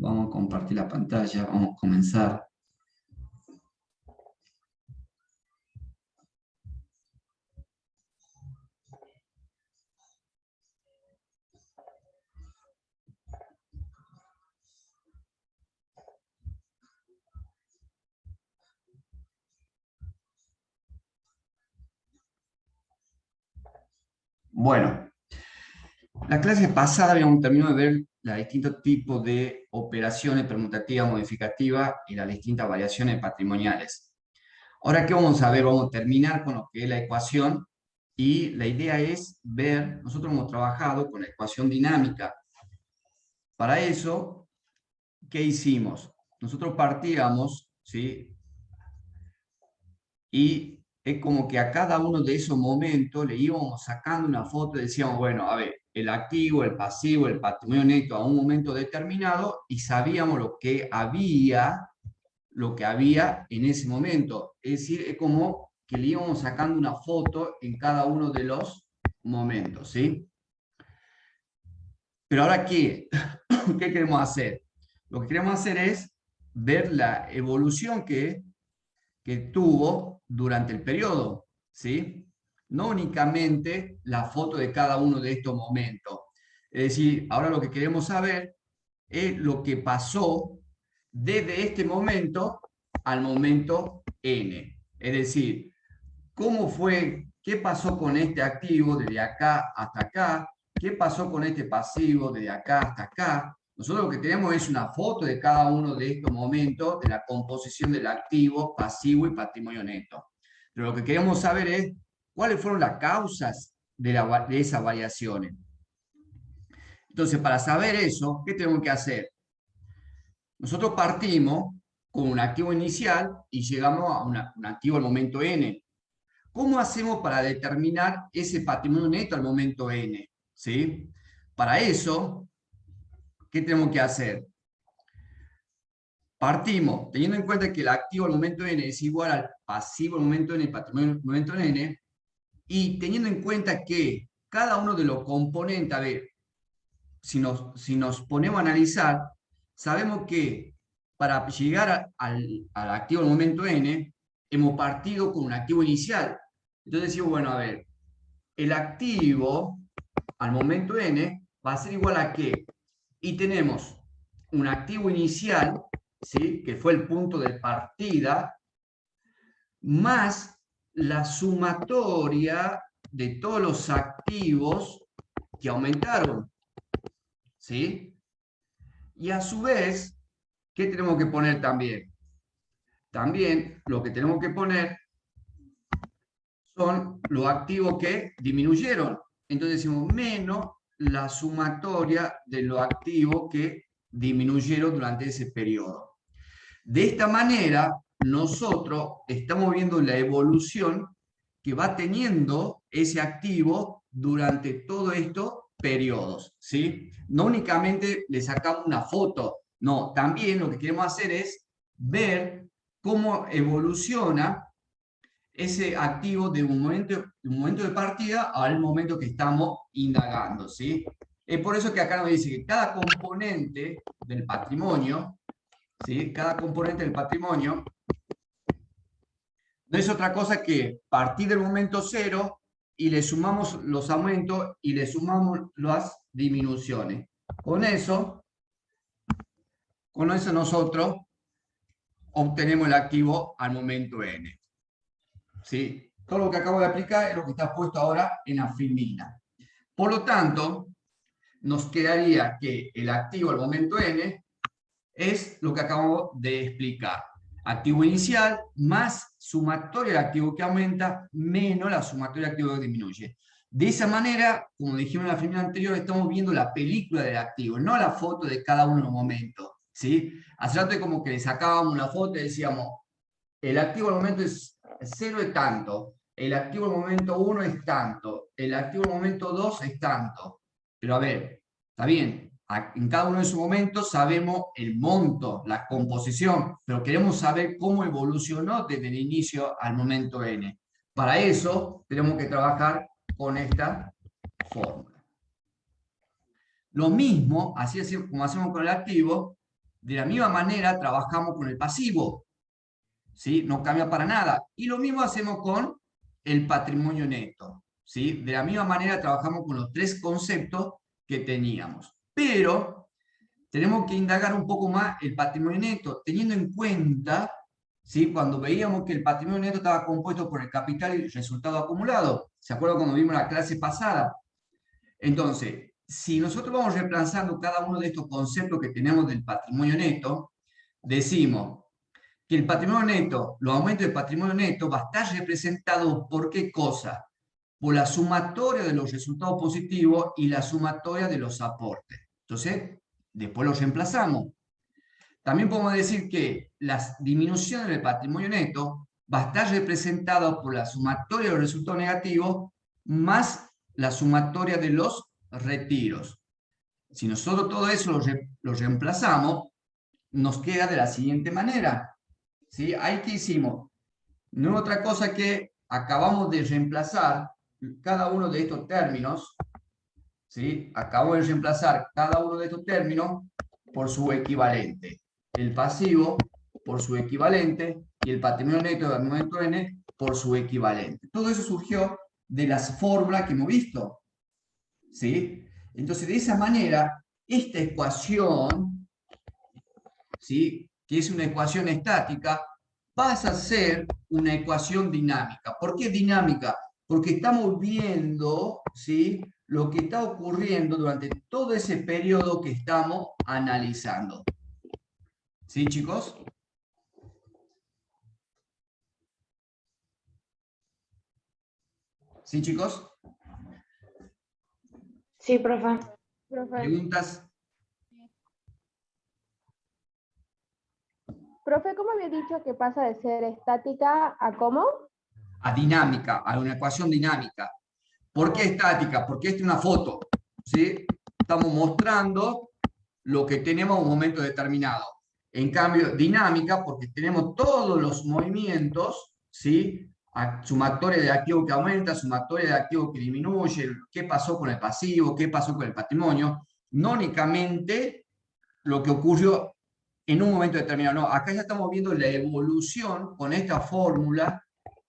Vamos a compartir la pantalla, vamos a comenzar. Bueno, la clase pasada habíamos terminado de ver los distintos tipos de operaciones permutativas, modificativas y las distintas variaciones patrimoniales. Ahora, ¿qué vamos a ver? Vamos a terminar con lo que es la ecuación y la idea es ver, nosotros hemos trabajado con la ecuación dinámica. Para eso, ¿qué hicimos? Nosotros partíamos, ¿sí? Y es como que a cada uno de esos momentos le íbamos sacando una foto y decíamos, bueno, a ver, el activo, el pasivo, el patrimonio neto a un momento determinado y sabíamos lo que había en ese momento. Es decir, es como que le íbamos sacando una foto en cada uno de los momentos, ¿sí? Pero ahora, ¿qué? ¿Qué queremos hacer? Lo que queremos hacer es ver la evolución que tuvo durante el periodo, ¿sí? No únicamente la foto de cada uno de estos momentos. Es decir, ahora lo que queremos saber es lo que pasó desde este momento al momento N. Es decir, cómo fue, qué pasó con este activo desde acá hasta acá, qué pasó con este pasivo desde acá hasta acá. Nosotros lo que tenemos es una foto de cada uno de estos momentos de la composición del activo, pasivo y patrimonio neto. Pero lo que queremos saber es cuáles fueron las causas de esas variaciones. Entonces, para saber eso, ¿qué tenemos que hacer? Nosotros partimos con un activo inicial y llegamos a un activo al momento N. ¿Cómo hacemos para determinar ese patrimonio neto al momento N? ¿Sí? Para eso, ¿qué tenemos que hacer? Partimos, teniendo en cuenta que el activo al momento N es igual al pasivo al momento N, el patrimonio al momento N, y teniendo en cuenta que cada uno de los componentes, a ver, si nos ponemos a analizar, sabemos que para llegar al activo al momento N, hemos partido con un activo inicial. Entonces decimos, bueno, a ver, el activo al momento N va a ser igual a qué. Y tenemos un activo inicial, ¿sí? Que fue el punto de partida, más la sumatoria de todos los activos que aumentaron, ¿sí? Y a su vez, ¿qué tenemos que poner también? También lo que tenemos que poner son los activos que disminuyeron. Entonces decimos menos la sumatoria de los activos que disminuyeron durante ese periodo. De esta manera, nosotros estamos viendo la evolución que va teniendo ese activo durante todos estos periodos, ¿sí? No únicamente le sacamos una foto, no, también lo que queremos hacer es ver cómo evoluciona ese activo de un momento de partida al momento que estamos indagando, ¿sí? Es por eso que acá nos dice que cada componente del patrimonio, ¿sí? Cada componente del patrimonio no es otra cosa que partir del momento cero y le sumamos los aumentos y le sumamos las disminuciones. Con eso nosotros obtenemos el activo al momento n. ¿Sí? Todo lo que acabo de aplicar es lo que está puesto ahora en la filmina. Por lo tanto, nos quedaría que el activo al momento n es lo que acabo de explicar. Activo inicial más sumatoria del activo que aumenta menos la sumatoria del activo que disminuye. De esa manera, como dijimos en la filmina anterior, estamos viendo la película del activo, no la foto de cada uno de los momentos. ¿Sí? Hace rato es como que le sacábamos una foto y decíamos, el activo al momento es 0 es tanto, el activo al momento 1 es tanto, el activo al momento 2 es tanto. Pero a ver, está bien, en cada uno de esos momentos sabemos el monto, la composición, pero queremos saber cómo evolucionó desde el inicio al momento n. Para eso tenemos que trabajar con esta fórmula. Lo mismo, así como hacemos con el activo, De la misma manera trabajamos con el pasivo, ¿sí? No cambia para nada. Y lo mismo hacemos con el patrimonio neto, ¿sí? De la misma manera trabajamos con los tres conceptos que teníamos. Pero tenemos que indagar un poco más el patrimonio neto, teniendo en cuenta, ¿sí? Cuando veíamos que el patrimonio neto estaba compuesto por el capital y el resultado acumulado. ¿Se acuerdan cuando vimos la clase pasada? Entonces, si nosotros vamos reemplazando cada uno de estos conceptos que tenemos del patrimonio neto, decimos que el patrimonio neto, los aumentos del patrimonio neto va a estar representado por qué cosa? Por la sumatoria de los resultados positivos y la sumatoria de los aportes. Entonces, después los reemplazamos. También podemos decir que las disminuciones del patrimonio neto va a estar representada por la sumatoria de los resultados negativos más la sumatoria de los retiros. Si nosotros todo eso lo reemplazamos, nos queda de la siguiente manera. ¿Sí? Ahí que hicimos, no es otra cosa que acabamos de reemplazar cada uno de estos términos, ¿sí? Acabo de reemplazar cada uno de estos términos por su equivalente. El pasivo por su equivalente y el patrimonio neto del momento n por su equivalente. Todo eso surgió de las fórmulas que hemos visto, ¿sí? Entonces, de esa manera, esta ecuación, ¿sí? Que es una ecuación estática, pasa a ser una ecuación dinámica. ¿Por qué dinámica? Porque estamos viendo, ¿sí? Lo que está ocurriendo durante todo ese periodo que estamos analizando. ¿Sí, chicos? ¿Sí, chicos? Sí, profe. ¿Preguntas? Profe, ¿cómo había dicho que pasa de ser estática a cómo? A dinámica, a una ecuación dinámica. ¿Por qué estática? Porque esta es una foto, ¿sí? Estamos mostrando lo que tenemos en un momento determinado. En cambio, dinámica, porque tenemos todos los movimientos, ¿sí? Sumatoria de activo que aumenta, sumatoria de activo que disminuye, qué pasó con el pasivo, qué pasó con el patrimonio, no únicamente lo que ocurrió en un momento determinado, no, acá ya estamos viendo la evolución con esta fórmula,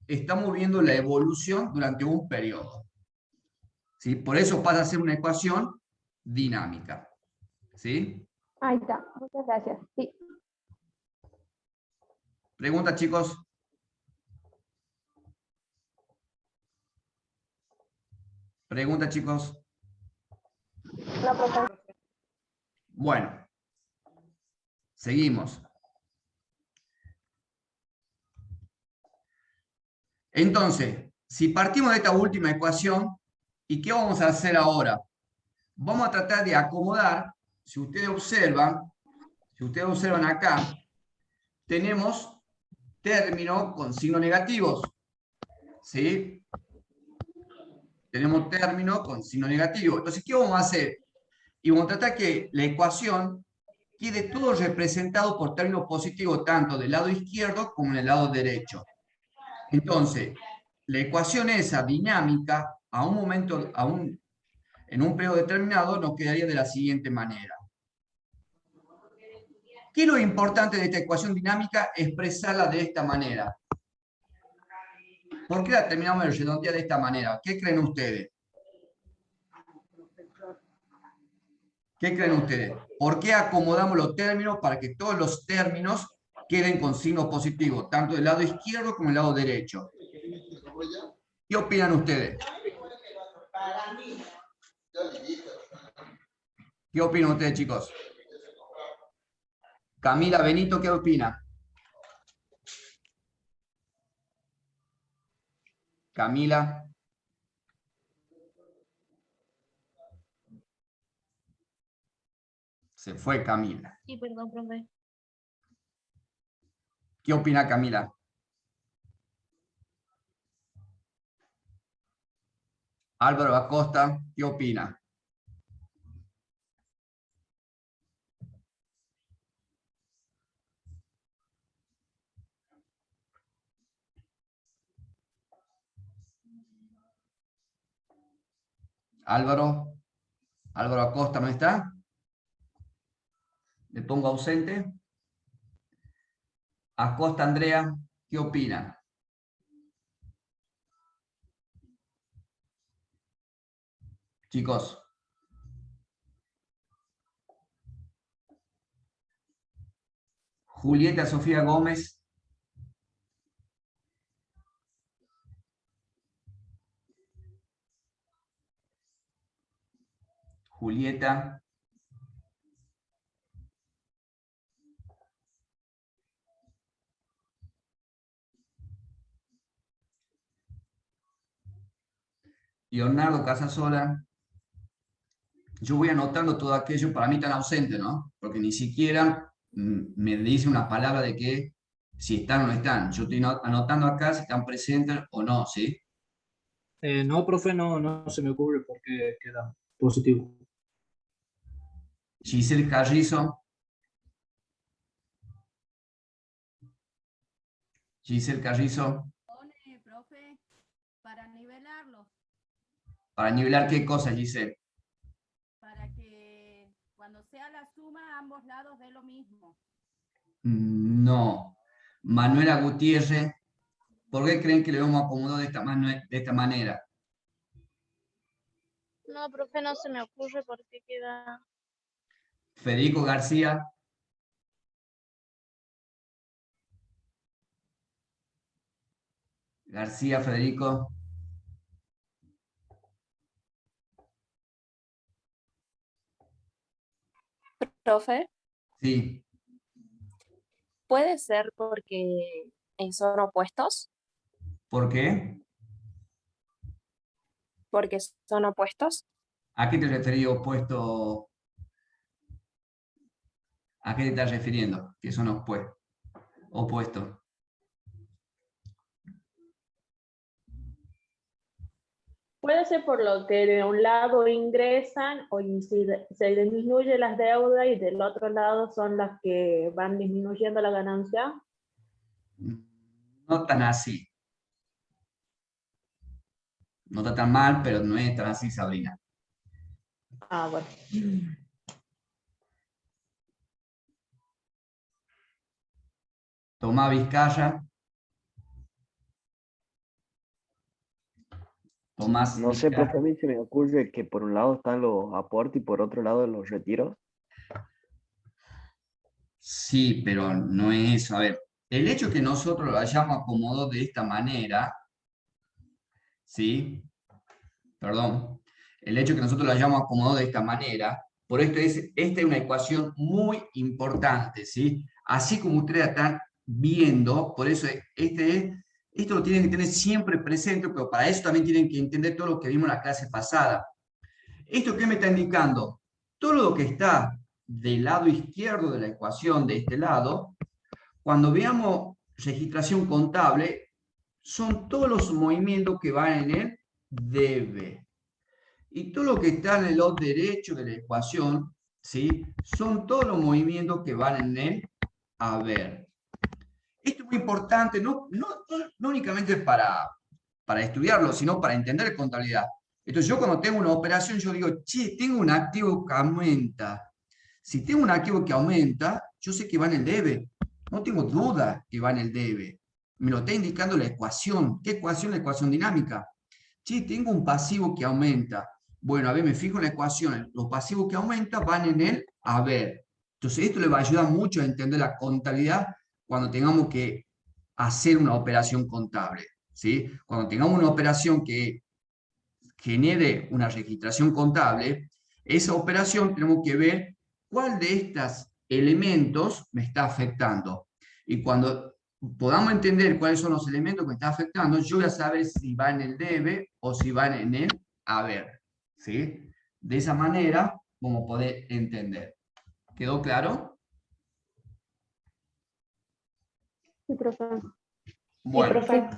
estamos viendo la evolución durante un periodo. ¿Sí? Por eso pasa a ser una ecuación dinámica. ¿Sí? Ahí está, muchas gracias. Sí. Pregunta, chicos. Pregunta, chicos. No, profe. Bueno, seguimos. Entonces, si partimos de esta última ecuación, ¿y qué vamos a hacer ahora? Vamos a tratar de acomodar, si ustedes observan acá, tenemos términos con signos negativos. ¿Sí? Tenemos términos con signo negativo. Entonces, ¿qué vamos a hacer? Y vamos a tratar que la ecuación quede todo representado por términos positivos, tanto del lado izquierdo como del lado derecho. Entonces, la ecuación esa dinámica, a un momento, en un periodo determinado, nos quedaría de la siguiente manera. ¿Qué es lo importante de esta ecuación dinámica? Expresarla de esta manera. ¿Por qué la terminamos de redondear de esta manera? ¿Qué creen ustedes? ¿Qué creen ustedes? ¿Por qué acomodamos los términos para que todos los términos queden con signo positivo, tanto del lado izquierdo como del lado derecho? ¿Qué opinan ustedes? ¿Qué opinan ustedes, chicos? Camila Benito, ¿qué opina? Camila. Se fue Camila. Sí, perdón, profe. ¿Qué opina Camila? Álvaro Acosta, ¿qué opina? Álvaro Acosta, ¿no está? Le pongo ausente. Acosta Andrea, ¿qué opina? Chicos. Julieta Sofía Gómez. Julieta. Leonardo Casasola. Yo voy anotando todo aquello, para mí tan ausente, ¿no? Porque ni siquiera me dice una palabra de que si están o no están. Yo estoy anotando acá si están presentes o no, ¿sí? No, profe, no se me ocurre porque queda positivo. Giselle Carrizo. Giselle Carrizo. Pone, profe, para nivelarlos, ¿Para nivelar qué cosa, Giselle? para que cuando sea la suma, ambos lados dé lo mismo. No. Manuela Gutiérrez. ¿Por qué creen que le hemos acomodado de esta manera? No, profe, no se me ocurre porque queda... Federico García. García Federico. Profe, Sí. ¿puede ser porque son opuestos? ¿Por qué? Porque son opuestos. ¿A qué te referís opuesto? ¿A qué te estás refiriendo? Que son opuestos. Puede ser por lo que de un lado ingresan o se disminuye las deudas y del otro lado son las que van disminuyendo la ganancia. No tan así. No está tan mal, pero no es tan así, Sabrina. Ah, bueno. Tomás Vizcaya. Tomás No sé, Vizcaya. profe, a mí se me ocurre que por un lado están los aportes y por otro lado los retiros. Sí, pero no es eso. A ver, el hecho que nosotros lo hayamos acomodado de esta manera, ¿sí? Perdón. El hecho que nosotros lo hayamos acomodado de esta manera, por esto esta es una ecuación muy importante, ¿sí? Así como ustedes están viendo, por eso esto lo tienen que tener siempre presente, pero para eso también tienen que entender todo lo que vimos en la clase pasada. ¿Esto qué me está indicando? Todo lo que está del lado izquierdo de la ecuación, de este lado, cuando veamos registración contable, son todos los movimientos que van en el debe. Y todo lo que está en el lado derecho de la ecuación, ¿sí? Son todos los movimientos que van en el haber. Esto es muy importante, no únicamente para estudiarlo, sino para entender contabilidad. Entonces yo cuando tengo una operación, yo digo, che, tengo un activo que aumenta. Si tengo un activo que aumenta, yo sé que va en el debe. No tengo duda que va en el debe. Me lo está indicando la ecuación. ¿Qué ecuación? La ecuación dinámica. Che, tengo un pasivo que aumenta. Bueno, a ver, me fijo en la ecuación. Los pasivos que aumentan van en el haber. Entonces esto le va a ayudar mucho a entender la contabilidad cuando tengamos que hacer una operación contable, ¿sí? Cuando tengamos una operación que genere una registración contable, esa operación tenemos que ver cuál de estos elementos me está afectando. Y cuando podamos entender cuáles son los elementos que me están afectando, yo voy a saber si va en el debe o si va en el haber, ¿sí? De esa manera, vamos a poder entender. ¿Quedó claro? Sí, profe. Bueno, Sí, profe.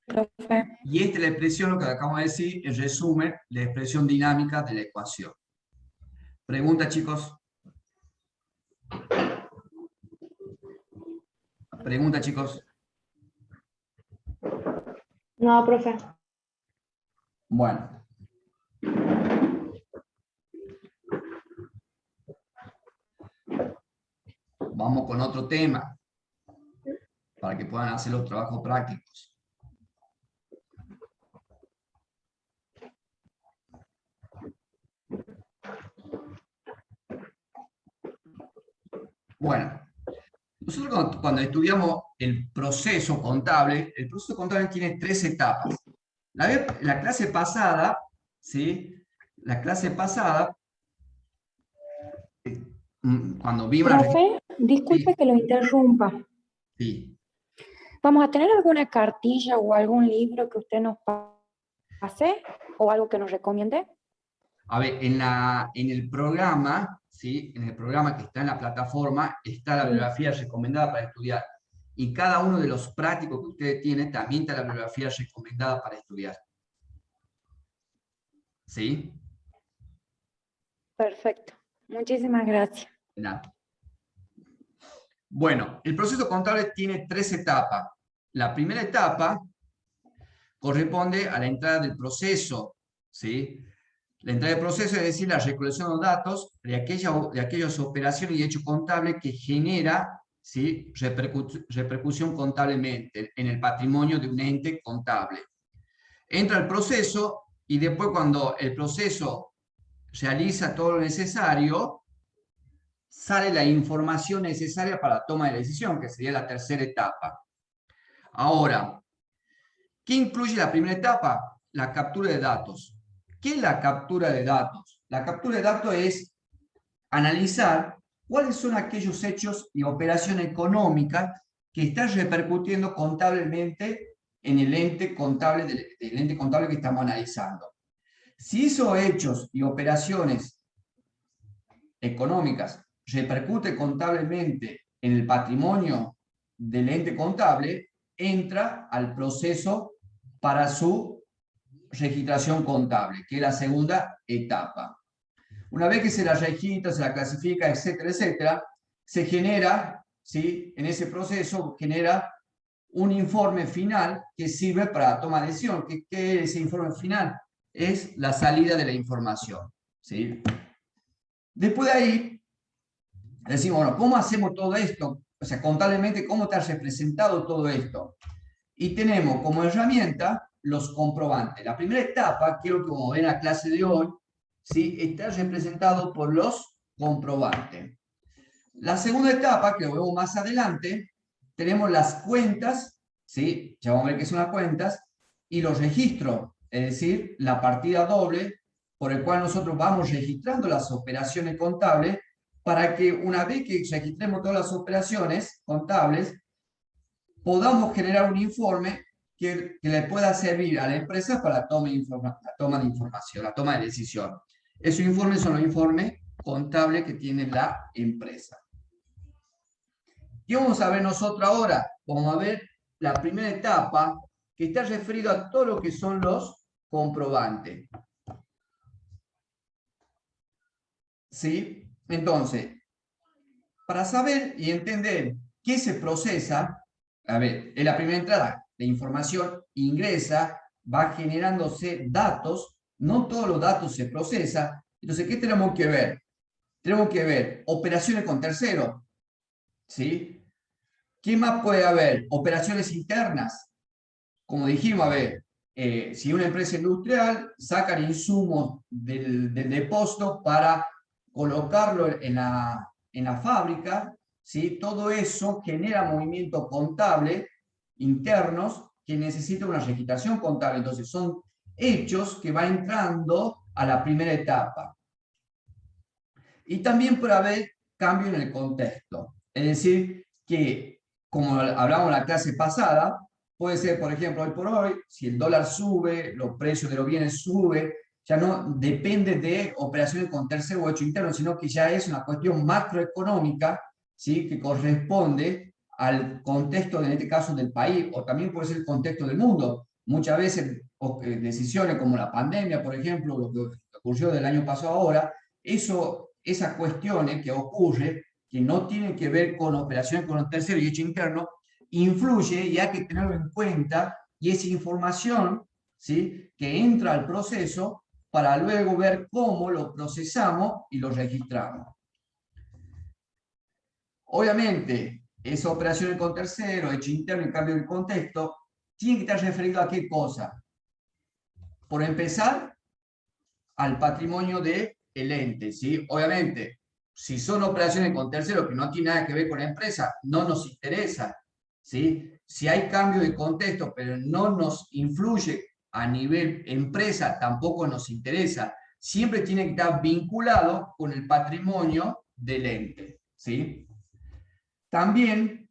Profe. y esta es la expresión, lo que acabamos de decir, en resumen, la expresión dinámica de la ecuación. ¿Pregunta, chicos? ¿Pregunta, chicos? No, profe. Bueno. vamos con otro tema, para que puedan hacer los trabajos prácticos. Bueno, nosotros cuando estudiamos el proceso contable tiene 3 etapas. La clase pasada, ¿sí? La clase pasada, cuando vimos... Profe, disculpe que lo interrumpa. Sí. ¿Vamos a tener alguna cartilla o algún libro que usted nos pase o algo que nos recomiende? A ver, en el programa, ¿sí? En el programa que está en la plataforma, está la bibliografía recomendada para estudiar. Y cada uno de los prácticos que ustedes tienen también está la bibliografía recomendada para estudiar. ¿Sí? Perfecto. Muchísimas gracias. De nada. Bueno, el proceso contable tiene 3 etapas. La primera etapa corresponde a la entrada del proceso, ¿sí? La entrada del proceso es decir, la recolección de datos de aquellas operaciones y hechos contables que genera, ¿sí? repercusión contablemente en el patrimonio de un ente contable. Entra el proceso y después cuando el proceso realiza todo lo necesario, sale la información necesaria para la toma de decisión, que sería la tercera etapa. Ahora, ¿qué incluye la primera etapa? La captura de datos. ¿Qué es la captura de datos? La captura de datos es analizar cuáles son aquellos hechos y operaciones económicas que están repercutiendo contablemente en el ente contable, del ente contable que estamos analizando. Si esos hechos y operaciones económicas repercute contablemente en el patrimonio del ente contable, entra al proceso para su registración contable, que es la segunda etapa. Una vez que se la registra, se la clasifica, etcétera, etcétera, se genera, ¿sí? En ese proceso genera un informe final que sirve para la toma de decisión. ¿Qué es ese informe final? Es la salida de la información, ¿sí? Después de ahí, decimos, bueno, ¿cómo hacemos todo esto? O sea, contablemente, ¿cómo está representado todo esto? Y tenemos como herramienta los comprobantes. La primera etapa, quiero que como ven en la clase de hoy, ¿sí? Está representado por los comprobantes. La segunda etapa, que lo vemos más adelante, tenemos las cuentas, ¿sí? Ya vamos a ver qué son las cuentas, y los registros, es decir, la partida doble, por el cual nosotros vamos registrando las operaciones contables, para que una vez que registremos todas las operaciones contables, podamos generar un informe que le pueda servir a la empresa para la toma de información, la toma de decisión. Esos informes son los informes contables que tiene la empresa. ¿Qué vamos a ver nosotros ahora? Vamos a ver la primera etapa, que está referido a todo lo que son los comprobantes. ¿Sí? Entonces, para saber y entender qué se procesa, a ver, en la primera entrada, la información ingresa, va generándose datos, no todos los datos se procesan. Entonces, ¿qué tenemos que ver? Tenemos que ver operaciones con terceros, ¿sí? ¿Qué más puede haber? Operaciones internas. Como dijimos, a ver, si una empresa industrial saca insumos del depósito para colocarlo en la fábrica, ¿sí? Todo eso genera movimientos contables internos que necesitan una registración contable. Entonces son hechos que van entrando a la primera etapa. Y también puede haber cambio en el contexto. Es decir, que como hablamos en la clase pasada, puede ser, por ejemplo, hoy por hoy, si el dólar sube, los precios de los bienes suben, ya no depende de operaciones con tercero o hecho interno, sino que ya es una cuestión macroeconómica, ¿sí? Que corresponde al contexto, en este caso, del país, o también puede ser el contexto del mundo. Muchas veces decisiones como la pandemia, por ejemplo, lo que ocurrió del año pasado ahora, esas cuestiones que ocurren, que no tienen que ver con operaciones con tercero y hecho interno, influye y hay que tenerlo en cuenta, y esa información, ¿sí? Que entra al proceso para luego ver cómo lo procesamos y lo registramos. Obviamente, esa operación con tercero, hecho interno y cambio de contexto, tiene que estar referido a qué cosa. Por empezar, al patrimonio del ente, ¿sí? Obviamente, si son operaciones con terceros que no tienen nada que ver con la empresa, no nos interesa, ¿sí? Si hay cambio de contexto, pero no nos influye a nivel empresa, tampoco nos interesa. Siempre tiene que estar vinculado con el patrimonio del ente, ¿sí? También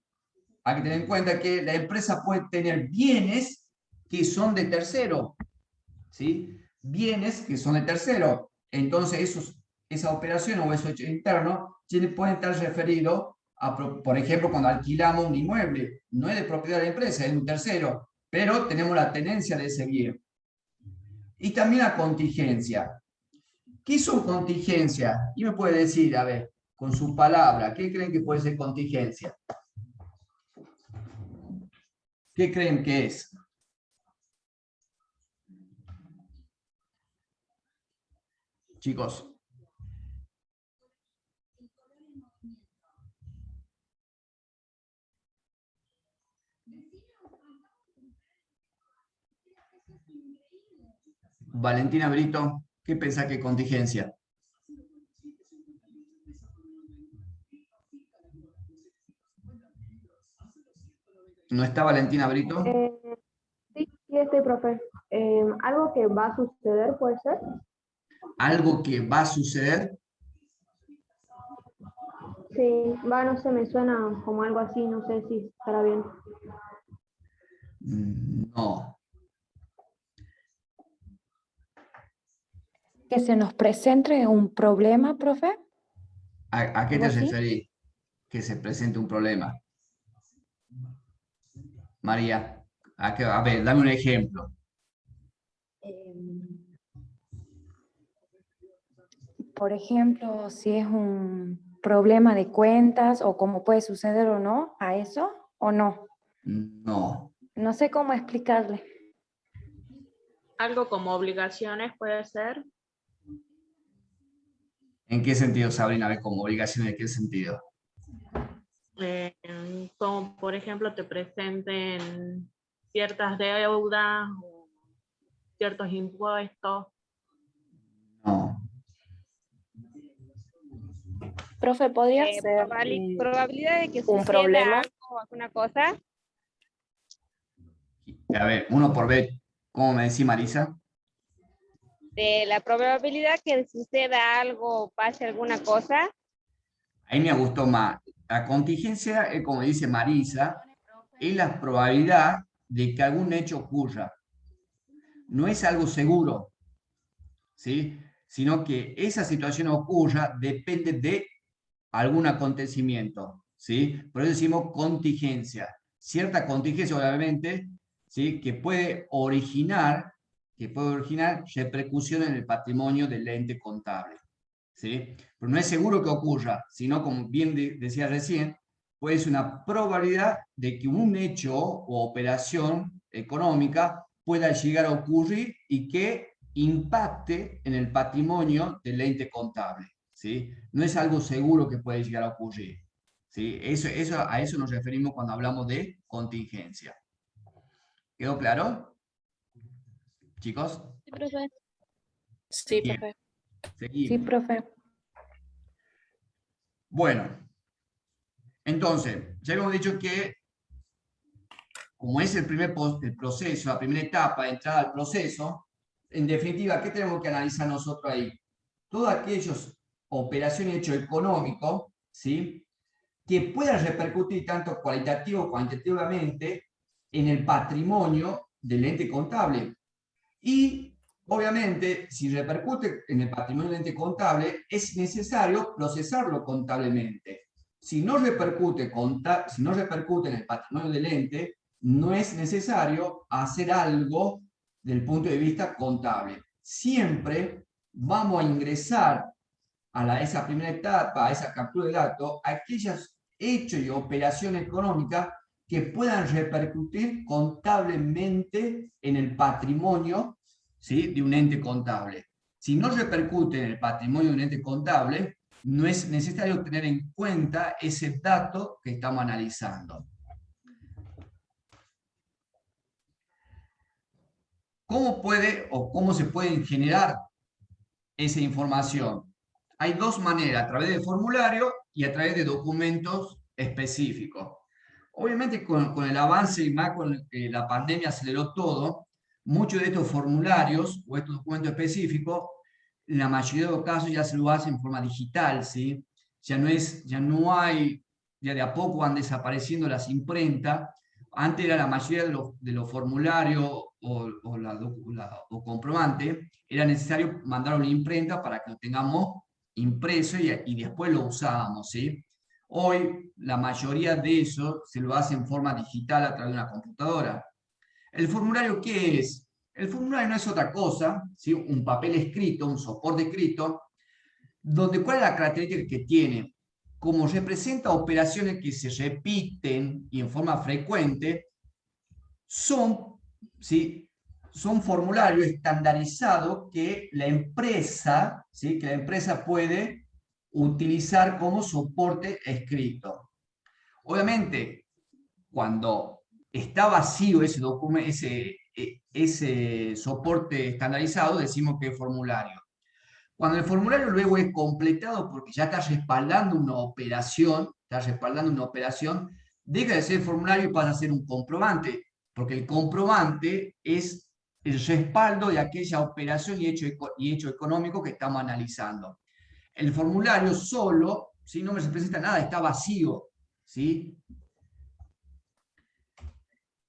hay que tener en cuenta que la empresa puede tener bienes que son de tercero, ¿sí? Bienes que son de tercero. Entonces, esa operación o eso hecho interno pueden estar referidos a, por ejemplo, cuando alquilamos un inmueble. No es de propiedad de la empresa, es de un tercero, pero tenemos la tenencia de ese bien. Y también la contingencia. ¿Qué son contingencias? Y me puede decir, a ver, con su palabra, ¿qué creen que puede ser contingencia? ¿Qué creen que es? Chicos. Valentina Brito, ¿qué pensás que es contingencia? ¿No está Valentina Brito? Sí, sí estoy, profe. ¿Algo que va a suceder puede ser? ¿Algo que va a suceder? Sí, va, no sé, me suena como algo así, no sé si estará bien. No. Que se nos presente un problema, profe. ¿A qué te ¿Algo así? referís? Que se presente un problema. María, a ver, dame un ejemplo. Por ejemplo, si es un problema de cuentas o cómo puede suceder o no, ¿a eso o no? No. No sé cómo explicarle. Algo como obligaciones puede ser. ¿En qué sentido, Sabrina? A ver, como obligación, ¿en qué sentido? Como por ejemplo te presenten ciertas deudas o ciertos impuestos. No. Profe, ¿podría ser probabilidad de que un suceda problema? algo o alguna cosa. A ver, uno por vez, ¿cómo me decís, Marisa? De la probabilidad que suceda algo o pase alguna cosa. Ahí me gustó más. La contingencia es, como dice Marisa, es la probabilidad de que algún hecho ocurra. No es algo seguro, ¿sí? Sino que esa situación ocurra depende de algún acontecimiento, ¿sí? Por eso decimos contingencia. Cierta contingencia, obviamente, ¿sí? que puede originar repercusión en el patrimonio del ente contable, ¿sí? Pero no es seguro que ocurra, sino, como bien decía recién, puede ser una probabilidad de que un hecho o operación económica pueda llegar a ocurrir y que impacte en el patrimonio del ente contable, ¿sí? No es algo seguro que puede llegar a ocurrir, ¿sí? A eso nos referimos cuando hablamos de contingencia. ¿Quedó claro? Chicos. Sí, profe. Sí, Bien. profe. Seguimos. Sí, profe. Bueno, entonces, ya hemos dicho que como es el proceso, la primera etapa de entrada al proceso, en definitiva, ¿qué tenemos que analizar nosotros ahí? Todas aquellas operaciones de hecho económico, ¿sí? que puedan repercutir tanto cualitativo o cuantitativamente en el patrimonio del ente contable. Y, obviamente, si repercute en el patrimonio del ente contable, es necesario procesarlo contablemente. Si no repercute en el patrimonio del ente, no es necesario hacer algo del punto de vista contable. Siempre vamos a ingresar a esa primera etapa, a esa captura de datos, aquellos hechos y operaciones económicas que puedan repercutir contablemente en el patrimonio, ¿sí? de un ente contable. Si no repercute en el patrimonio de un ente contable, no es necesario tener en cuenta ese dato que estamos analizando. ¿Cómo puede o cómo se puede generar esa información? Hay dos maneras, a través del formulario y a través de documentos específicos. Obviamente con el avance y más con la pandemia aceleró todo, muchos de estos formularios o estos documentos específicos, en la mayoría de los casos ya se lo hace en forma digital, ¿sí? Ya no hay, ya de a poco van desapareciendo las imprentas. Antes era la mayoría de los formularios o comprobantes, era necesario mandarlo a la imprenta para que lo tengamos impreso y después lo usábamos, ¿sí? Hoy la mayoría de eso se lo hace en forma digital a través de una computadora. ¿El formulario qué es? El formulario no es otra cosa, ¿sí? Un papel escrito, un soporte escrito, donde ¿cuál es la característica que tiene? Como representa operaciones que se repiten y en forma frecuente, son, ¿sí? Son formularios estandarizados que la empresa, ¿sí? Que la empresa puede utilizar como soporte escrito. Obviamente, cuando está vacío ese documento, ese soporte estandarizado, decimos que es formulario. Cuando el formulario luego es completado porque ya está respaldando una operación, deja de ser formulario y pasa a ser un comprobante, porque el comprobante es el respaldo de aquella operación y hecho económico que estamos analizando. El formulario solo, ¿sí? No me representa nada, está vacío, ¿sí?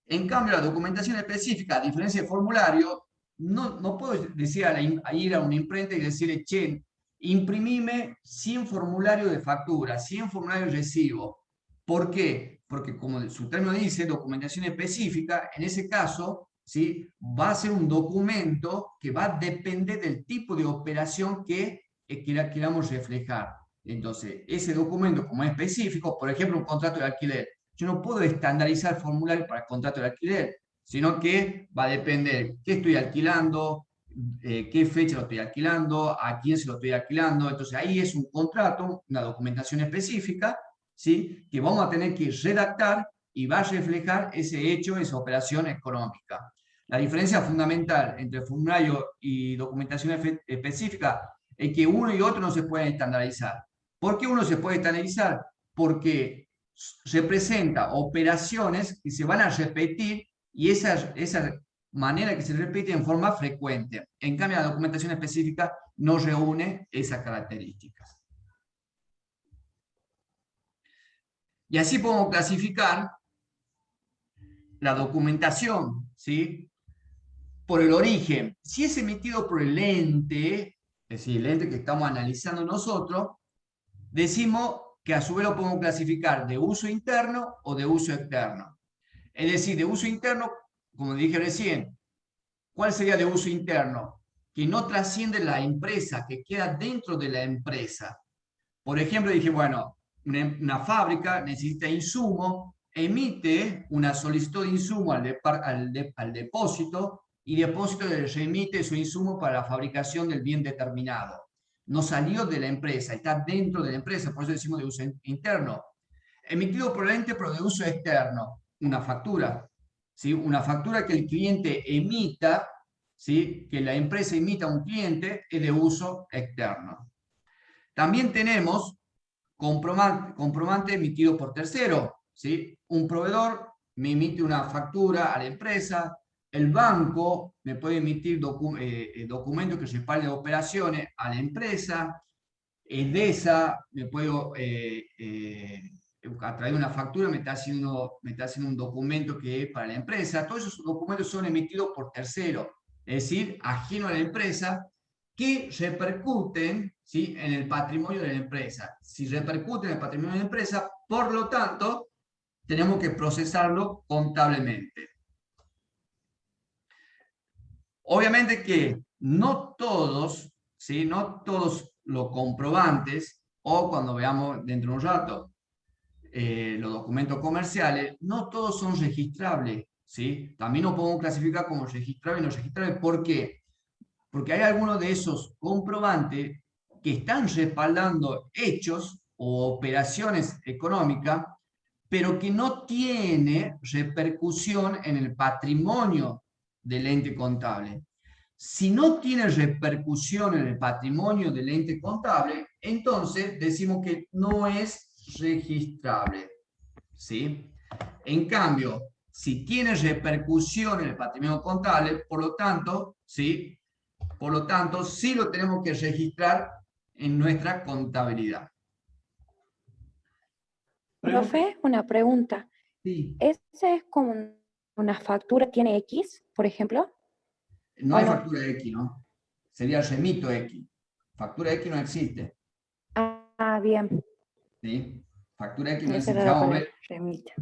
En cambio, la documentación específica, a diferencia del formulario, no puedo decir a ir a una imprenta y decirle, che, imprimime 100 formularios de factura, 100 formularios de recibo. ¿Por qué? Porque como su término dice, documentación específica, en ese caso, ¿sí? Va a ser un documento que va a depender del tipo de operación que queramos reflejar. Entonces, ese documento, como es específico, por ejemplo, un contrato de alquiler, yo no puedo estandarizar formularios para el contrato de alquiler, sino que va a depender qué estoy alquilando, qué fecha lo estoy alquilando, a quién se lo estoy alquilando. Entonces ahí es un contrato, una documentación específica, ¿sí? Que vamos a tener que redactar y va a reflejar ese hecho, esa operación económica. La diferencia fundamental entre formulario y documentación específica es que uno y otro no se pueden estandarizar. ¿Por qué uno se puede estandarizar? Porque representa operaciones que se van a repetir y esa manera que se repite en forma frecuente. En cambio, la documentación específica no reúne esas características. Y así podemos clasificar la documentación, ¿sí? Por el origen. Si es emitido por el ente, es decir, el ente que estamos analizando nosotros, decimos que a su vez lo podemos clasificar de uso interno o de uso externo. Es decir, de uso interno, como dije recién, ¿cuál sería de uso interno? Que no trasciende la empresa, que queda dentro de la empresa. Por ejemplo, dije, bueno, una fábrica necesita insumo, emite una solicitud de insumo al depósito y depósito le remite su insumo para la fabricación del bien determinado. No salió de la empresa, está dentro de la empresa, por eso decimos de uso interno. Emitido por el ente, pero de uso externo, una factura. ¿Sí? Una factura que el cliente emita, ¿sí? Que la empresa emita a un cliente, es de uso externo. También tenemos comprobante emitido por tercero, ¿sí? Un proveedor me emite una factura a la empresa, el banco me puede emitir documentos que respalden operaciones a la empresa, Endesa me puedo, a través de una factura me está haciendo un documento que es para la empresa. Todos esos documentos son emitidos por tercero, es decir, ajeno a la empresa, que repercuten, ¿sí? En el patrimonio de la empresa. Si repercuten en el patrimonio de la empresa, por lo tanto, tenemos que procesarlo contablemente. Obviamente que no todos, ¿sí? No todos los comprobantes, o cuando veamos dentro de un rato los documentos comerciales, no todos son registrables, ¿sí? También nos podemos clasificar como registrables y no registrables. ¿Por qué? Porque hay algunos de esos comprobantes que están respaldando hechos o operaciones económicas, pero que no tiene repercusión en el patrimonio del ente contable. Si no tiene repercusión en el patrimonio del ente contable, entonces decimos que no es registrable, ¿sí? En cambio, si tiene repercusión en el patrimonio contable, por lo tanto, ¿sí? Por lo tanto, sí lo tenemos que registrar en nuestra contabilidad. Profe, una pregunta. Sí. ¿Ese es como una factura tiene X, por ejemplo? No hay ¿O no? factura X, ¿no? Sería remito X. Factura X no existe. Ah, bien. ¿Sí? Factura X no Esa existe. era la Vamos a palabra, ver. remita.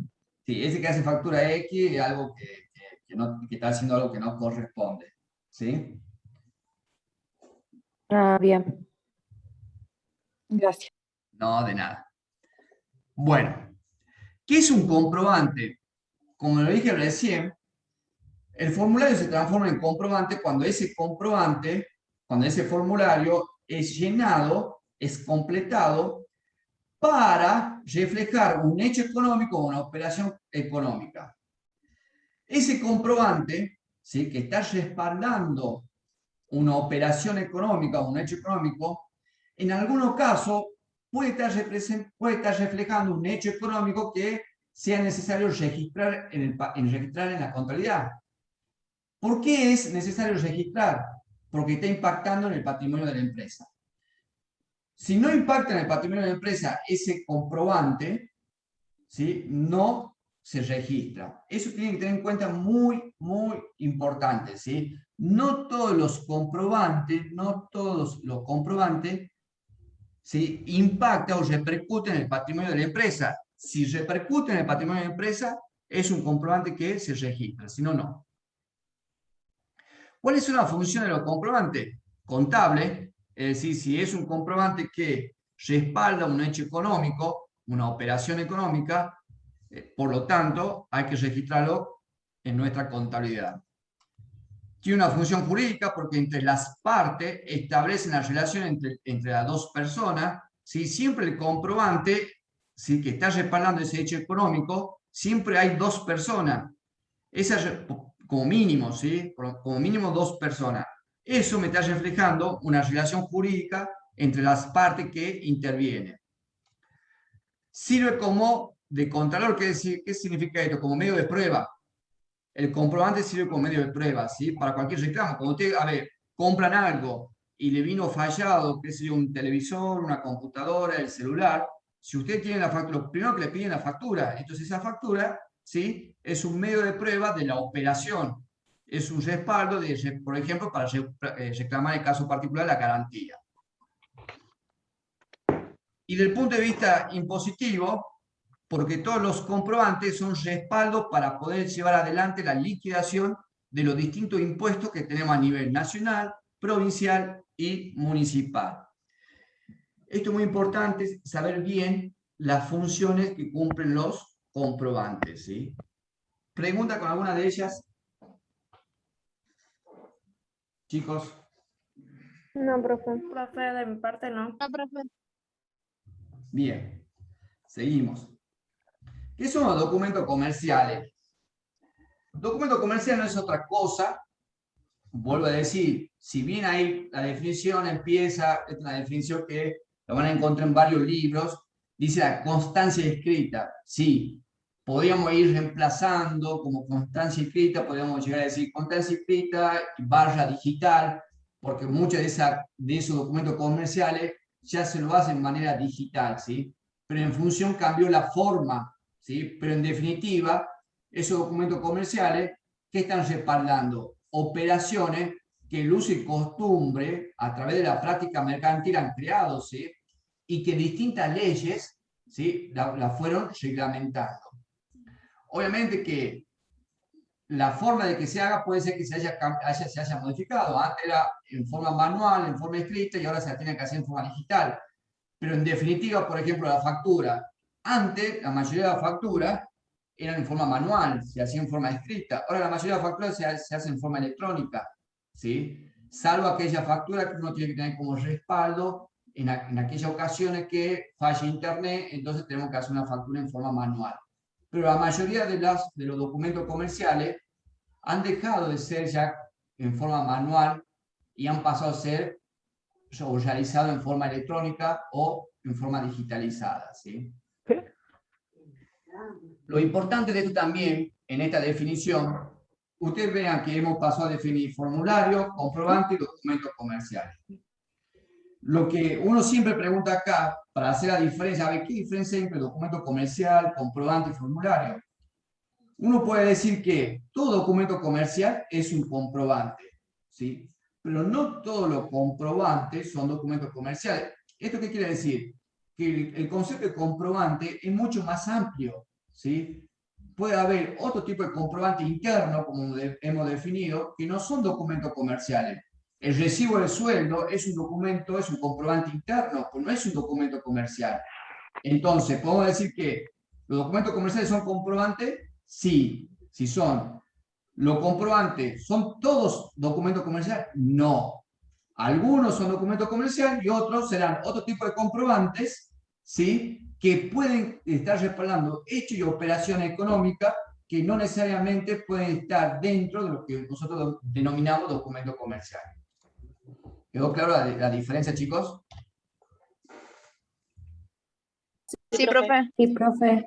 Sí, ese que hace factura X es algo que está haciendo algo que no corresponde. ¿Sí? Ah, bien. Gracias. No, de nada. Bueno, ¿qué es un comprobante? Como lo dije recién, el formulario se transforma en comprobante cuando ese comprobante, cuando ese formulario es llenado, es completado para reflejar un hecho económico o una operación económica. Ese comprobante, ¿sí?, que está respaldando una operación económica o un hecho económico, en algunos casos puede estar reflejando un hecho económico que sea necesario registrar registrar en la contabilidad. ¿Por qué es necesario registrar? Porque está impactando en el patrimonio de la empresa. Si no impacta en el patrimonio de la empresa ese comprobante, ¿sí?, no se registra. Eso tienen que tener en cuenta muy, muy importante, ¿sí? No todos los comprobantes, ¿sí?, impactan o repercuten en el patrimonio de la empresa. Si repercute en el patrimonio de la empresa, es un comprobante que se registra, si no, no. ¿Cuál es una función de los comprobantes? Contable, es decir, si es un comprobante que respalda un hecho económico, una operación económica, por lo tanto, hay que registrarlo en nuestra contabilidad. Tiene una función jurídica porque entre las partes establecen la relación entre las dos personas. ¿Sí? Siempre el comprobante, ¿sí?, que está respaldando ese hecho económico, siempre hay dos personas. Como mínimo, ¿sí? Como mínimo dos personas. Eso me está reflejando una relación jurídica entre las partes que intervienen. Sirve como de contralor. ¿Qué significa esto? Como medio de prueba. El comprobante sirve como medio de prueba, ¿sí?, para cualquier reclamo. Cuando ustedes, compran algo y le vino fallado, qué sé yo, un televisor, una computadora, el celular, si ustedes tienen la factura, lo primero que le piden la factura. Entonces esa factura, ¿sí?, es un medio de prueba de la operación. Es un respaldo, por ejemplo, para reclamar el caso particular la garantía. Y desde el punto de vista impositivo, porque todos los comprobantes son respaldos para poder llevar adelante la liquidación de los distintos impuestos que tenemos a nivel nacional, provincial y municipal. Esto es muy importante, saber bien las funciones que cumplen los comprobantes, ¿sí? ¿Pregunta con alguna de ellas? Chicos. No, profe. Profe, de mi parte no. No, profe. Bien, seguimos. ¿Qué son los documentos comerciales? Documento comercial no es otra cosa, vuelvo a decir, si bien ahí la definición empieza, es una definición que la van a encontrar en varios libros, dice la constancia escrita. Sí, podríamos ir reemplazando como constancia escrita, podríamos llegar a decir constancia escrita barra digital, porque muchos de esos documentos comerciales ya se lo hacen de manera digital, ¿sí? Pero en función cambió la forma, ¿sí? Pero en definitiva, esos documentos comerciales que están respaldando operaciones que el uso y costumbre a través de la práctica mercantil han creado, ¿sí?, y que distintas leyes, ¿sí?, la fueron reglamentando. Obviamente que la forma de que se haga puede ser que se haya modificado. Antes era en forma manual, en forma escrita, y ahora se la tiene que hacer en forma digital. Pero en definitiva, por ejemplo, la factura. Antes, la mayoría de las facturas eran en forma manual, se hacía en forma escrita. Ahora la mayoría de las facturas se hace en forma electrónica, ¿sí? Salvo aquella factura que uno tiene que tener como respaldo en aquellas ocasiones que falla internet, entonces tenemos que hacer una factura en forma manual. Pero la mayoría de los documentos comerciales han dejado de ser ya en forma manual y han pasado a ser realizados en forma electrónica o en forma digitalizada, ¿sí? Lo importante de esto también, en esta definición, ustedes vean que hemos pasado a definir formulario, comprobante y documentos comerciales. Lo que uno siempre pregunta acá, para hacer la diferencia, a ver, ¿qué diferencia hay entre documento comercial, comprobante y formulario? Uno puede decir que todo documento comercial es un comprobante, ¿sí? Pero no todos los comprobantes son documentos comerciales. ¿Esto qué quiere decir? Que el concepto de comprobante es mucho más amplio, ¿sí? Puede haber otro tipo de comprobante interno, como hemos definido, que no son documentos comerciales. El recibo de sueldo es un documento, es un comprobante interno, pero no es un documento comercial. Entonces, ¿podemos decir que los documentos comerciales son comprobantes? Sí, sí son. ¿Los comprobantes son todos documentos comerciales? No. Algunos son documentos comerciales y otros serán otro tipo de comprobantes, ¿sí? Que pueden estar respaldando hechos y operaciones económicas que no necesariamente pueden estar dentro de lo que nosotros denominamos documento comercial. ¿Quedó claro la diferencia, chicos? Sí, profe. Sí, profe.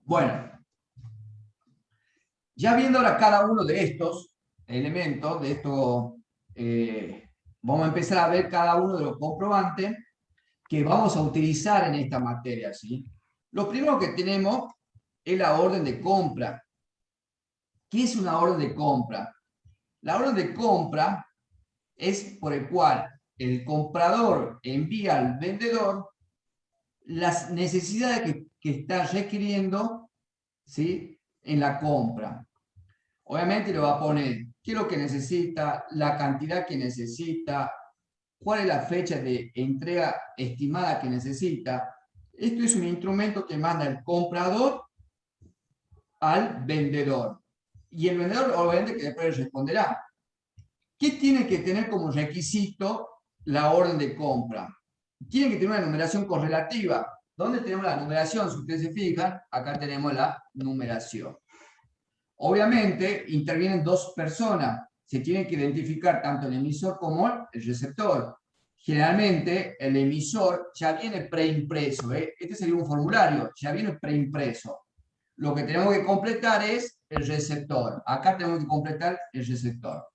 Bueno, ya viendo ahora cada uno de estos elementos, de estos, vamos a empezar a ver cada uno de los comprobantes que vamos a utilizar en esta materia, ¿sí? Lo primero que tenemos es la orden de compra. ¿Qué es una orden de compra? La orden de compra es por el cual el comprador envía al vendedor las necesidades que está requiriendo, ¿sí? En la compra. Obviamente le va a poner qué es lo que necesita, la cantidad que necesita, cuál es la fecha de entrega estimada que necesita. Esto es un instrumento que manda el comprador al vendedor. Y el vendedor obviamente que después responderá. ¿Qué tiene que tener como requisito la orden de compra? Tiene que tener una numeración correlativa. ¿Dónde tenemos la numeración? Si ustedes se fijan, acá tenemos la numeración. Obviamente intervienen dos personas. Se tiene que identificar tanto el emisor como el receptor. Generalmente el emisor ya viene preimpreso. Este sería un formulario, ya viene preimpreso. Lo que tenemos que completar es el receptor. Acá tenemos que completar el receptor.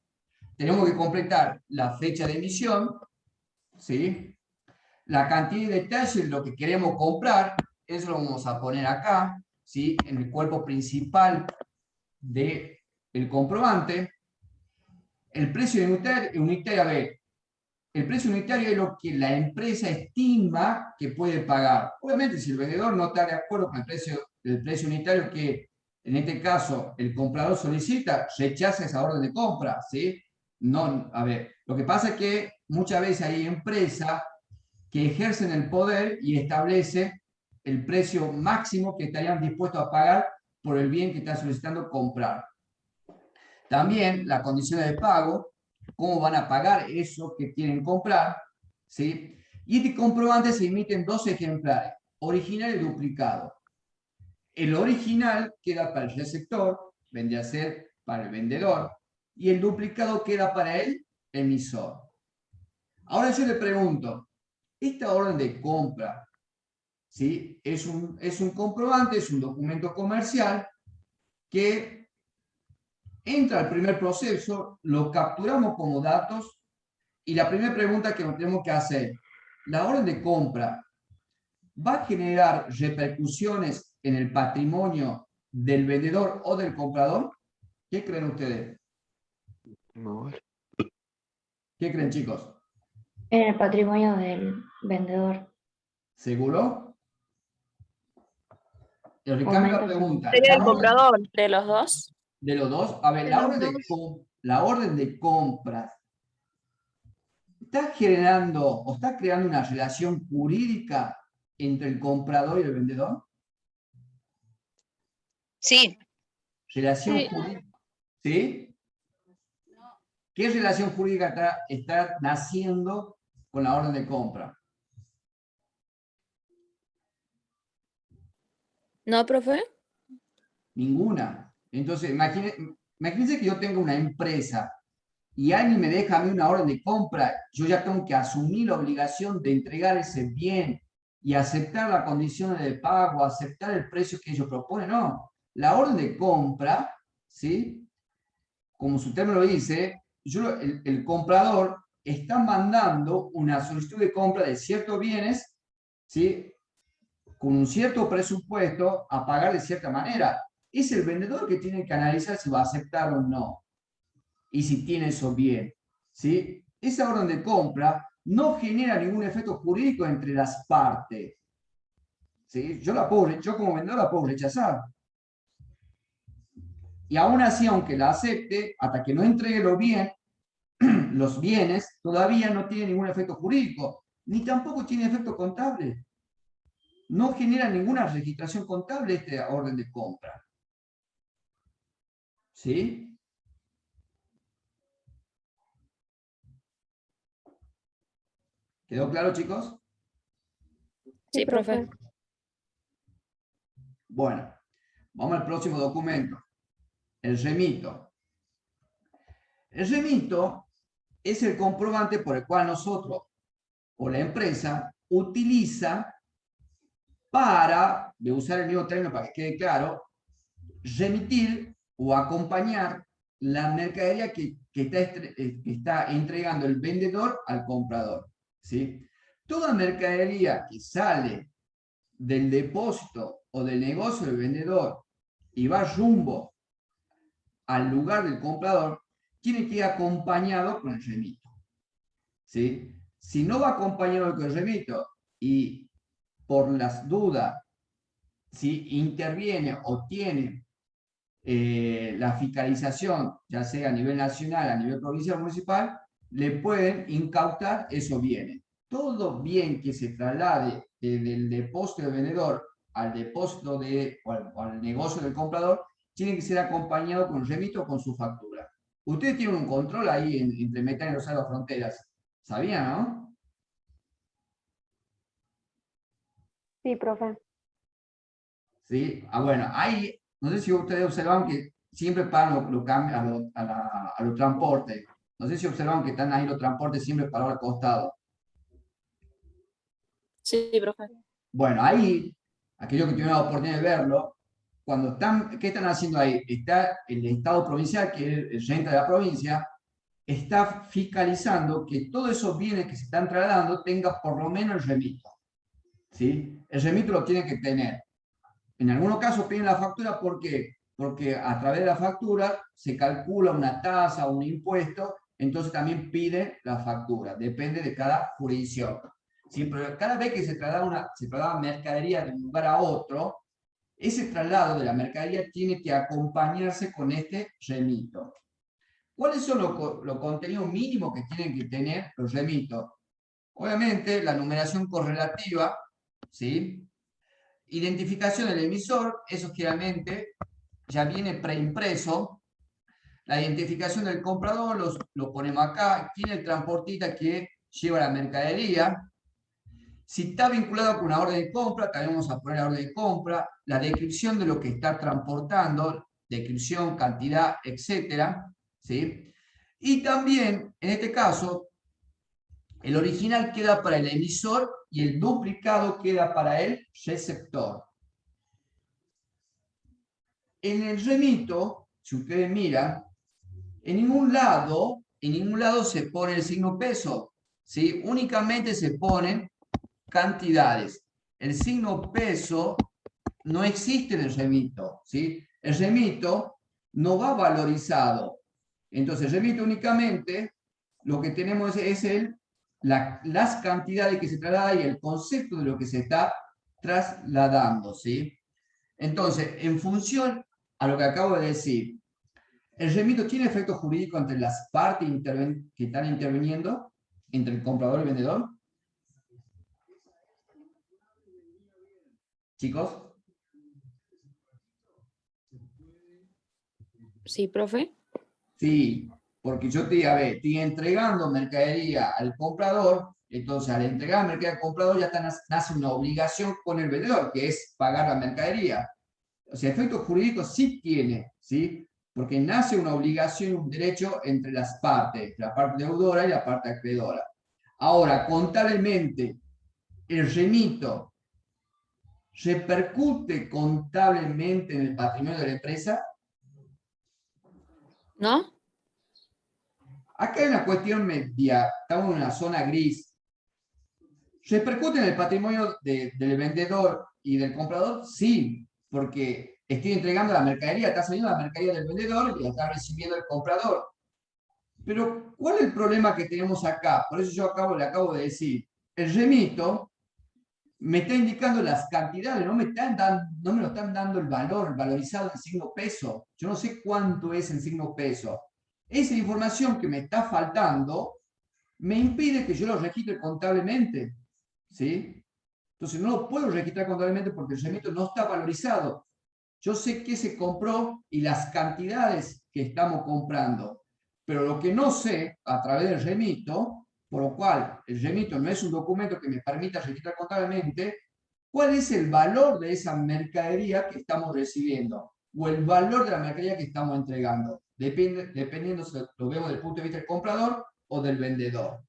Tenemos que completar la fecha de emisión, ¿sí? La cantidad de detalles de lo que queremos comprar, eso lo vamos a poner acá, ¿sí? En el cuerpo principal del comprobante. El precio unitario, a ver, el precio unitario es lo que la empresa estima que puede pagar. Obviamente, si el vendedor no está de acuerdo con el precio unitario que, en este caso, el comprador solicita, rechaza esa orden de compra, ¿sí? No, a ver, lo que pasa es que muchas veces hay empresas que ejercen el poder y establecen el precio máximo que estarían dispuestos a pagar por el bien que están solicitando comprar. También las condiciones de pago, cómo van a pagar eso que quieren comprar, ¿sí? Y este comprobante se emite en dos ejemplares, original y duplicado. El original queda para el receptor, vendría a ser para el vendedor, y el duplicado queda para el emisor. Ahora yo le pregunto, esta orden de compra, ¿sí? Es un comprobante, es un documento comercial que entra al primer proceso, lo capturamos como datos y la primera pregunta que nos tenemos que hacer, ¿la orden de compra va a generar repercusiones en el patrimonio del vendedor o del comprador? ¿Qué creen ustedes? No. ¿Qué creen, chicos? En el patrimonio del vendedor. ¿Seguro? Les recambio la pregunta. Sería el comprador. ¿De los dos? De los dos. A ver, la orden de compra ¿está generando o está creando una relación jurídica entre el comprador y el vendedor? Sí. Relación Sí. jurídica. ¿Sí? ¿Qué relación jurídica está naciendo con la orden de compra? No, profe. Ninguna. Entonces, imagínense que yo tengo una empresa y alguien me deja a mí una orden de compra, yo ya tengo que asumir la obligación de entregar ese bien y aceptar las condiciones de pago, aceptar el precio que ellos proponen. No, la orden de compra, ¿sí? Como su término lo dice, el comprador está mandando una solicitud de compra de ciertos bienes, ¿sí? Con un cierto presupuesto a pagar de cierta manera. Es el vendedor que tiene que analizar si va a aceptar o no. Y si tiene eso bien. ¿Sí? Esa orden de compra no genera ningún efecto jurídico entre las partes. ¿Sí? Yo como vendedor la puedo rechazar. Y aún así, aunque la acepte, hasta que no entregue los bienes, todavía no tiene ningún efecto jurídico, ni tampoco tiene efecto contable. No genera ninguna registración contable esta orden de compra. ¿Sí? ¿Quedó claro, chicos? Sí, profe. Bueno, vamos al próximo documento. El remito. El remito es el comprobante por el cual nosotros o la empresa utiliza para, de usar el mismo término para que quede claro, remitir o acompañar la mercadería que está entregando el vendedor al comprador. ¿Sí? Toda mercadería que sale del depósito o del negocio del vendedor y va rumbo al lugar del comprador, tiene que ir acompañado con el remito. ¿Sí? Si no va acompañado con el remito y por las dudas, si interviene o tiene la fiscalización, ya sea a nivel nacional, a nivel provincial o municipal, le pueden incautar esos bienes. Todo bien que se traslade del depósito del vendedor al depósito o al negocio del comprador, tiene que ser acompañado con remito o con su factura. Ustedes tienen un control ahí entre Metán y Rosario Fronteras. ¿Sabían, no? Sí, profe. ¿Sí? Bueno, ahí, no sé si ustedes observan que siempre pagan los cambios a los transportes. No sé si observan que están ahí los transportes siempre parados al costado. Sí, profe. Bueno, ahí, aquellos que tuvieron la oportunidad de verlo, ¿qué están haciendo ahí? Está el Estado provincial, que es el renta de la provincia, está fiscalizando que todos esos bienes que se están trasladando tengan por lo menos el remito. ¿Sí? El remito lo tienen que tener. En algunos casos piden la factura, ¿por qué? Porque a través de la factura se calcula una tasa o un impuesto, entonces también piden la factura, depende de cada jurisdicción. ¿Sí? Pero cada vez que se traslada mercadería de un lugar a otro, ese traslado de la mercadería tiene que acompañarse con este remito. ¿Cuáles son los contenidos mínimos que tienen que tener los remitos? Obviamente, la numeración correlativa, ¿sí? Identificación del emisor, eso generalmente ya viene preimpreso. La identificación del comprador lo ponemos acá. ¿Quién es el transportista que lleva la mercadería? Si está vinculado con una orden de compra, también vamos a poner la orden de compra, la descripción de lo que está transportando, descripción, cantidad, etcétera, ¿sí? Y también, en este caso, el original queda para el emisor y el duplicado queda para el receptor. En el remito, si ustedes miran, en ningún lado se pone el signo peso, ¿sí? Únicamente se ponen cantidades. El signo peso no existe en el remito, ¿sí? El remito no va valorizado. Entonces, el remito únicamente lo que tenemos es las cantidades que se trasladan y el concepto de lo que se está trasladando, ¿sí? Entonces, en función a lo que acabo de decir, ¿el remito tiene efecto jurídico entre las partes que están interviniendo, entre el comprador y el vendedor? ¿Chicos? Sí, profe. Sí. Porque yo te digo, a ver, estoy entregando mercadería al comprador, entonces al entregar mercadería al comprador ya nace una obligación con el vendedor, que es pagar la mercadería. O sea, efectos jurídicos sí tiene, ¿sí? Porque nace una obligación y un derecho entre las partes, la parte deudora y la parte acreedora. Ahora, contablemente, el remito repercute contablemente en el patrimonio de la empresa. ¿No? Acá hay una cuestión media, estamos en una zona gris. ¿Repercute en el patrimonio del vendedor y del comprador? Sí, porque estoy entregando la mercadería, está saliendo la mercadería del vendedor y la está recibiendo el comprador. Pero, ¿cuál es el problema que tenemos acá? Por eso yo le acabo de decir, el remito me está indicando las cantidades, no me lo están dando el valor, el valorizado en signo peso. Yo no sé cuánto es en signo peso. Esa información que me está faltando me impide que yo lo registre contablemente, ¿sí? Entonces no lo puedo registrar contablemente porque el remito no está valorizado. Yo sé qué se compró y las cantidades que estamos comprando, pero lo que no sé a través del remito, por lo cual el remito no es un documento que me permita registrar contablemente, ¿cuál es el valor de esa mercadería que estamos recibiendo? O el valor de la mercadería que estamos entregando. Dependiendo si lo vemos desde el punto de vista del comprador o del vendedor,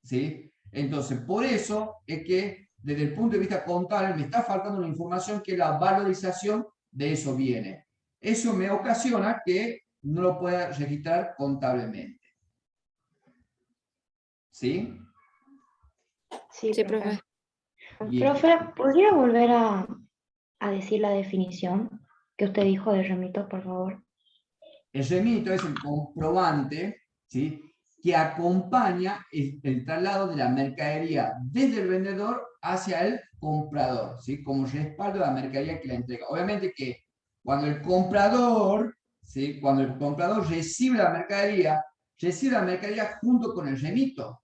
¿sí? Entonces, por eso es que desde el punto de vista contable me está faltando una información que la valorización de eso viene. Eso me ocasiona que no lo pueda registrar contablemente. ¿Sí? Sí, profe. Bien. Profe, ¿podría volver a decir la definición que usted dijo de remito, por favor? El remito es el comprobante, ¿sí?, que acompaña el traslado de la mercadería desde el vendedor hacia el comprador, ¿sí?, como respaldo de la mercadería que la entrega. Obviamente que cuando el comprador, ¿sí?, cuando el comprador recibe la mercadería junto con el remito.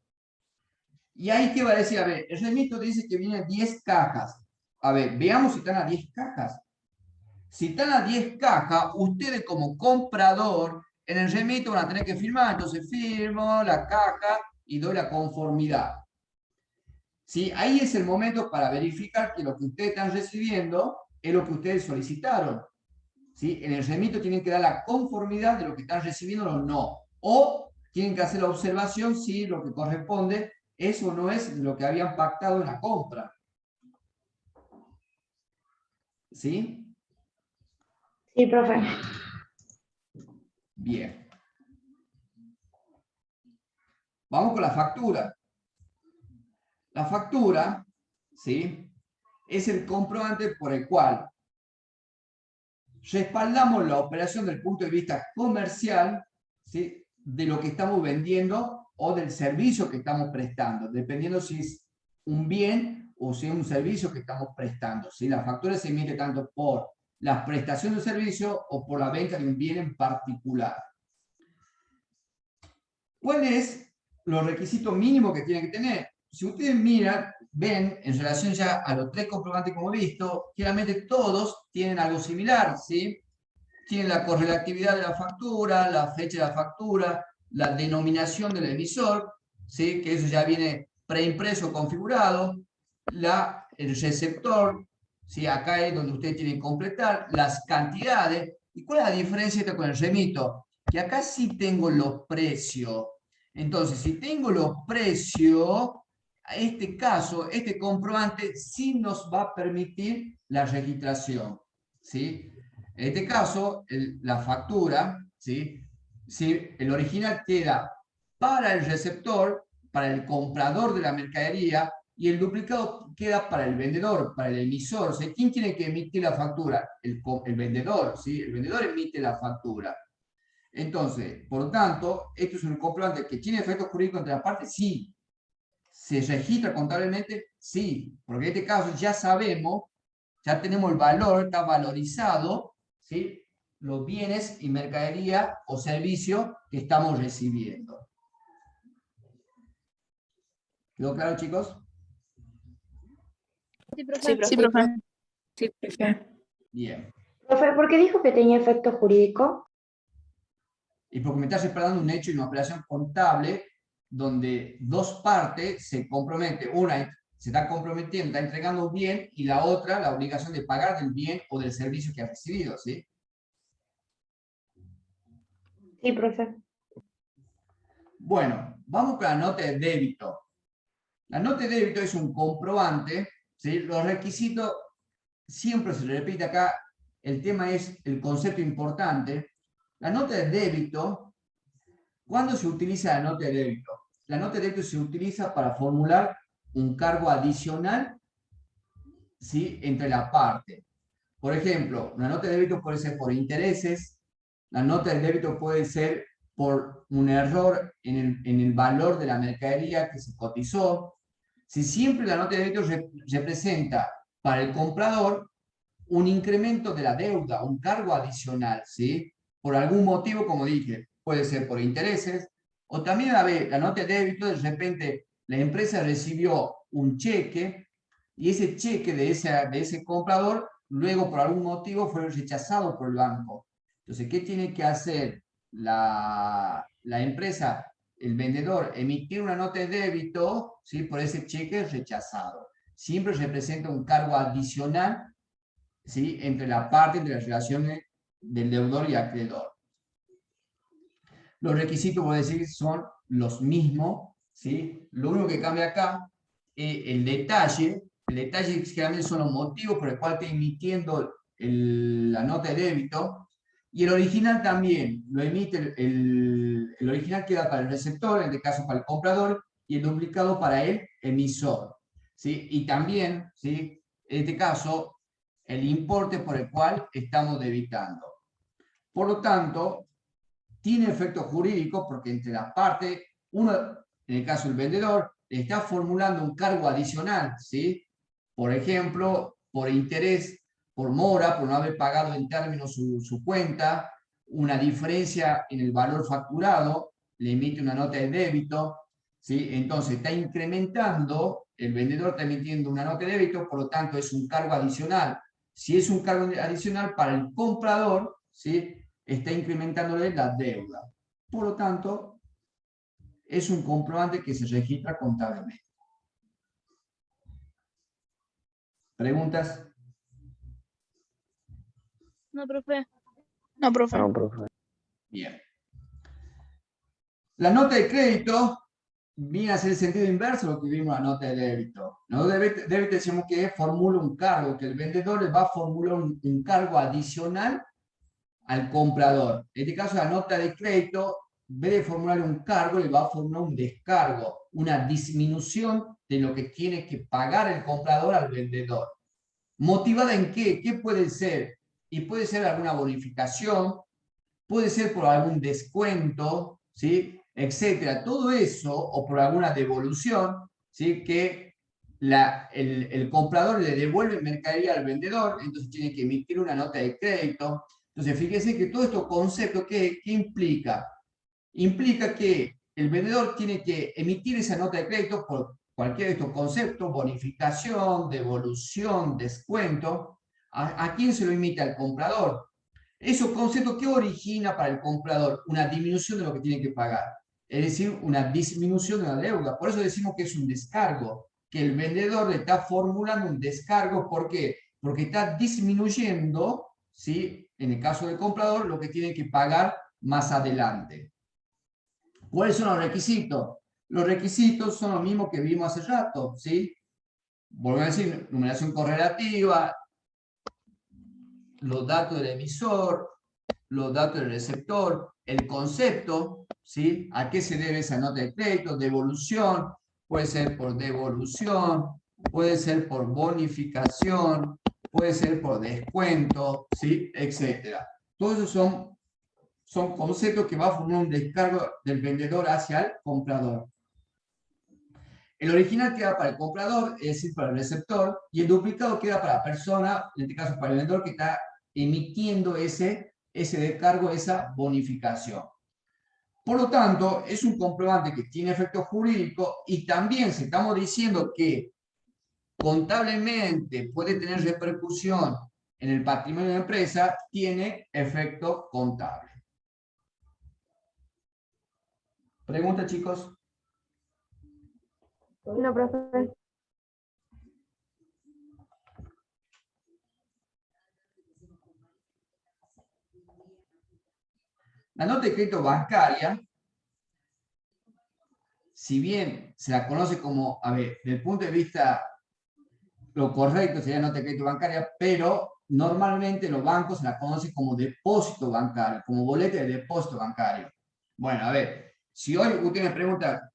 Y ahí, ¿qué va a decir? A ver, el remito dice que vienen 10 cajas. A ver, veamos si están a 10 cajas. Si están a 10 cajas, ustedes como comprador en el remito van a tener que firmar, entonces firmo la caja y doy la conformidad. ¿Sí? Ahí es el momento para verificar que lo que ustedes están recibiendo es lo que ustedes solicitaron. ¿Sí? En el remito tienen que dar la conformidad de lo que están recibiendo o no. O tienen que hacer la observación si lo que corresponde es o no es lo que habían pactado en la compra. ¿Sí? Sí, profe. Bien. Vamos con la factura. La factura, ¿sí?, es el comprobante por el cual respaldamos la operación desde el punto de vista comercial, ¿sí?, de lo que estamos vendiendo o del servicio que estamos prestando, dependiendo si es un bien o si es un servicio que estamos prestando. ¿Sí? La factura se emite tanto por la prestación de servicio o por la venta de un bien en particular. ¿Cuáles es los requisitos mínimos que tiene que tener? Si ustedes miran, ven, en relación ya a los 3 comprobantes que hemos visto, claramente todos tienen algo similar, ¿sí? Tienen la correlatividad de la factura, la fecha de la factura, la denominación del emisor, ¿sí?, que eso ya viene preimpreso, configurado, el receptor, ¿sí?, acá es donde ustedes tienen que completar, las cantidades. ¿Y cuál es la diferencia con el remito? Que acá sí tengo los precios. Entonces, si tengo los precios, en este caso, este comprobante sí nos va a permitir la registración, ¿sí? En este caso, la factura, ¿sí?, si el original queda para el receptor, para el comprador de la mercadería, y el duplicado queda para el vendedor, para el emisor. O sea, ¿quién tiene que emitir la factura? El vendedor, ¿sí? El vendedor emite la factura. Entonces, por lo tanto, esto es un comprobante que tiene efectos jurídicos entre las partes, sí. ¿Se registra contablemente? Sí, porque en este caso ya sabemos, ya tenemos el valor, está valorizado, ¿sí?, los bienes y mercadería o servicio que estamos recibiendo. ¿Quedó claro, chicos? Sí, profe. Sí, profe. Sí, profe. Bien. Profe, ¿por qué dijo que tenía efecto jurídico? y porque me está respaldando un hecho y una operación contable donde dos partes se comprometen, una se está comprometiendo, está entregando un bien, y la otra la obligación de pagar del bien o del servicio que ha recibido, ¿sí? Sí, profe. Bueno, vamos con la nota de débito. La nota de débito es un comprobante, ¿sí? Los requisitos, siempre se repite acá, el tema es el concepto importante. La nota de débito, ¿cuándo se utiliza la nota de débito? La nota de débito se utiliza para formular un cargo adicional, ¿sí?, entre la parte. Por ejemplo, una nota de débito puede ser por intereses, la nota de débito puede ser por un error en el valor de la mercadería que se cotizó. Si siempre la nota de débito representa para el comprador un incremento de la deuda, un cargo adicional, ¿sí? Por algún motivo, como dije, puede ser por intereses, o también a ver, la nota de débito, de repente la empresa recibió un cheque y ese cheque de ese comprador luego por algún motivo fue rechazado por el banco. Entonces, ¿qué tiene que hacer la empresa, el vendedor? Emitir una nota de débito, ¿sí?, por ese cheque rechazado. Siempre representa un cargo adicional, ¿sí?, entre la parte, entre las relaciones del deudor y acreedor. Los requisitos, voy a decir, son los mismos, ¿sí? Lo único que cambia acá es el detalle generalmente son los motivos por el cual está emitiendo la nota de débito, y el original también lo emite, el original queda para el receptor, en este caso para el comprador, y el duplicado para el emisor, ¿sí? Y también, ¿sí?, en este caso, el importe por el cual estamos debitando. Por lo tanto, tiene efecto jurídico porque entre las partes, uno, en el caso del vendedor, está formulando un cargo adicional, ¿sí? Por ejemplo, por interés, por mora, por no haber pagado en términos su cuenta, una diferencia en el valor facturado, le emite una nota de débito, ¿sí? Entonces está incrementando, el vendedor está emitiendo una nota de débito, por lo tanto es un cargo adicional. Si es un cargo adicional para el comprador, ¿sí?, está incrementándole la deuda. Por lo tanto, es un comprobante que se registra contablemente. ¿Preguntas? No, profe. No, profe. No, profe. Bien. La nota de crédito viene a ser el sentido inverso de lo que vimos en la nota de débito. La nota de débito decimos que formula un cargo, que el vendedor le va a formular un cargo adicional al comprador. En este caso, la nota de crédito, en vez de formular un cargo, le va a formular un descargo, una disminución de lo que tiene que pagar el comprador al vendedor. ¿Motivada en qué? ¿Qué puede ser? Y puede ser alguna bonificación, puede ser por algún descuento, ¿sí?, etcétera. Todo eso, o por alguna devolución, ¿sí?, que el comprador le devuelve mercadería al vendedor, entonces tiene que emitir una nota de crédito. Entonces, fíjense que todo estos conceptos, ¿qué implica? Implica que el vendedor tiene que emitir esa nota de crédito por cualquiera de estos conceptos: bonificación, devolución, descuento. ¿A quién se lo emite? Al comprador. Esos conceptos, ¿qué origina para el comprador? Una disminución de lo que tiene que pagar. Es decir, una disminución de la deuda. Por eso decimos que es un descargo, que el vendedor le está formulando un descargo. ¿Por qué? Porque está disminuyendo, ¿sí?, en el caso del comprador, lo que tiene que pagar más adelante. ¿Cuáles son los requisitos? Los requisitos son los mismos que vimos hace rato, ¿sí? Volvemos a decir, numeración correlativa, los datos del emisor, los datos del receptor, el concepto, ¿sí? ¿A qué se debe esa nota de crédito? Devolución, puede ser por devolución, puede ser por bonificación, puede ser por descuento, ¿sí?, etcétera. Todos esos son conceptos que va a formar un descargo del vendedor hacia el comprador. El original queda para el comprador, es decir, para el receptor, y el duplicado queda para la persona, en este caso para el vendedor, que está emitiendo ese descargo, esa bonificación. Por lo tanto, es un comprobante que tiene efecto jurídico, y también, si estamos diciendo que contablemente puede tener repercusión en el patrimonio de la empresa, tiene efecto contable. Pregunta, chicos. No, profe. La nota de crédito bancaria, si bien se la conoce como, a ver, desde el punto de vista, lo correcto sería nota de crédito bancaria, pero normalmente los bancos se la conocen como depósito bancario, como boleta de depósito bancario. Bueno, a ver, si hoy usted me pregunta,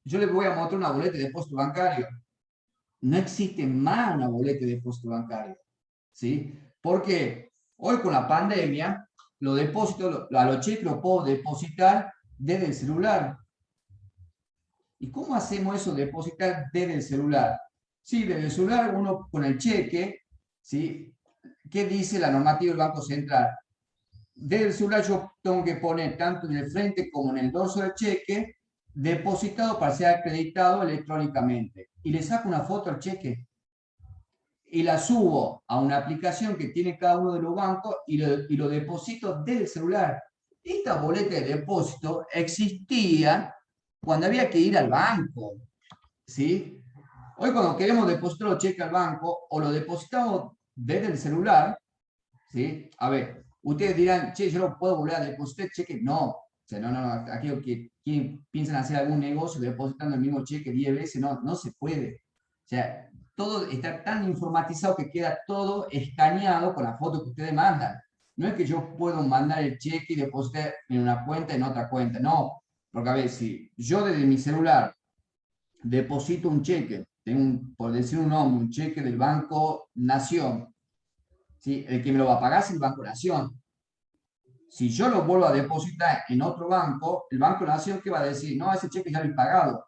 yo le voy a mostrar una boleta de depósito bancario, no existe más una boleta de depósito bancario, ¿sí? Porque hoy con la pandemia, los depósitos, a los cheques los puedo depositar desde el celular. ¿Y cómo hacemos eso, depositar desde el celular? Sí, desde el celular uno con el cheque, ¿sí? ¿Qué dice la normativa del Banco Central? Desde el celular yo tengo que poner tanto en el frente como en el dorso del cheque, depositado para ser acreditado electrónicamente. Y le saco una foto al cheque. Y la subo a una aplicación que tiene cada uno de los bancos y lo deposito desde el celular. Esta boleta de depósito existía cuando había que ir al banco, ¿sí? Hoy cuando queremos depositar los cheques al banco, o lo depositamos desde el celular, ¿sí? A ver, ustedes dirán, che, yo no puedo volver a depositar cheque. No, o sea, no, aquellos que piensan hacer algún negocio depositando el mismo cheque 10 veces, no se puede. O sea, todo está tan informatizado que queda todo escaneado con la foto que ustedes mandan. No es que yo puedo mandar el cheque y depositar en una cuenta en otra cuenta, no. Porque a ver, si yo desde mi celular deposito un cheque, por decir un nombre, un cheque del Banco Nación, ¿sí? El que me lo va a pagar es el Banco Nación. Si yo lo vuelvo a depositar en otro banco, el Banco Nación, ¿qué va a decir? No, ese cheque ya lo he pagado.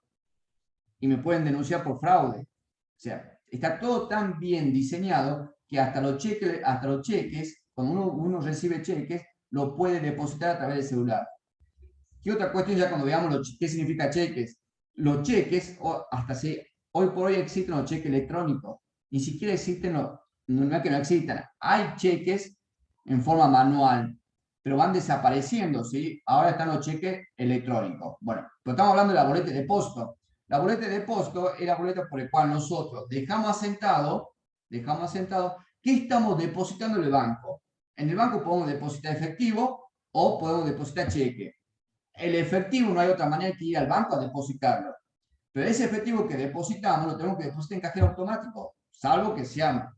Y me pueden denunciar por fraude. O sea, está todo tan bien diseñado que hasta los cheques, cuando uno recibe cheques, lo puede depositar a través del celular. ¿Qué otra cuestión ya cuando veamos qué significa cheques? Los cheques, hoy por hoy existen los cheques electrónicos. Ni siquiera existen, no es que no existan. Hay cheques en forma manual, pero van desapareciendo, ¿sí? Ahora están los cheques electrónicos. Bueno, pero estamos hablando de la boleta de depósito. La boleta de depósito es la boleta por la cual nosotros dejamos asentado ¿qué estamos depositando en el banco? En el banco podemos depositar efectivo o podemos depositar cheque. El efectivo no hay otra manera que ir al banco a depositarlo. Pero ese efectivo que depositamos lo tenemos que depositar en cajero automático, salvo que sea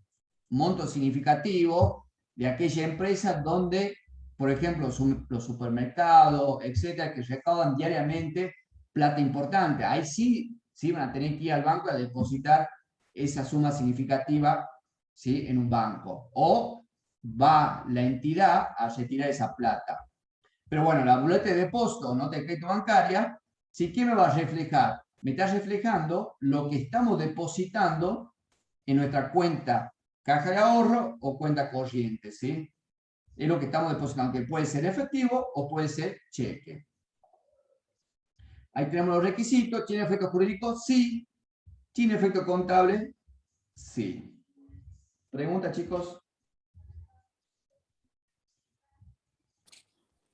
monto significativo de aquella empresa donde, por ejemplo, los supermercados, etcétera, que recaudan diariamente plata importante. Ahí sí van a tener que ir al banco a depositar esa suma significativa, ¿sí? En un banco. O va la entidad a retirar esa plata. Pero bueno, la boleta de depósito o nota de crédito bancaria, ¿sí? ¿Qué me va a reflejar? Me está reflejando lo que estamos depositando en nuestra cuenta caja de ahorro o cuenta corriente, ¿sí? Es lo que estamos depositando, que puede ser efectivo o puede ser cheque. Ahí tenemos los requisitos. ¿Tiene efecto jurídico? Sí. ¿Tiene efecto contable? Sí. ¿Pregunta, chicos?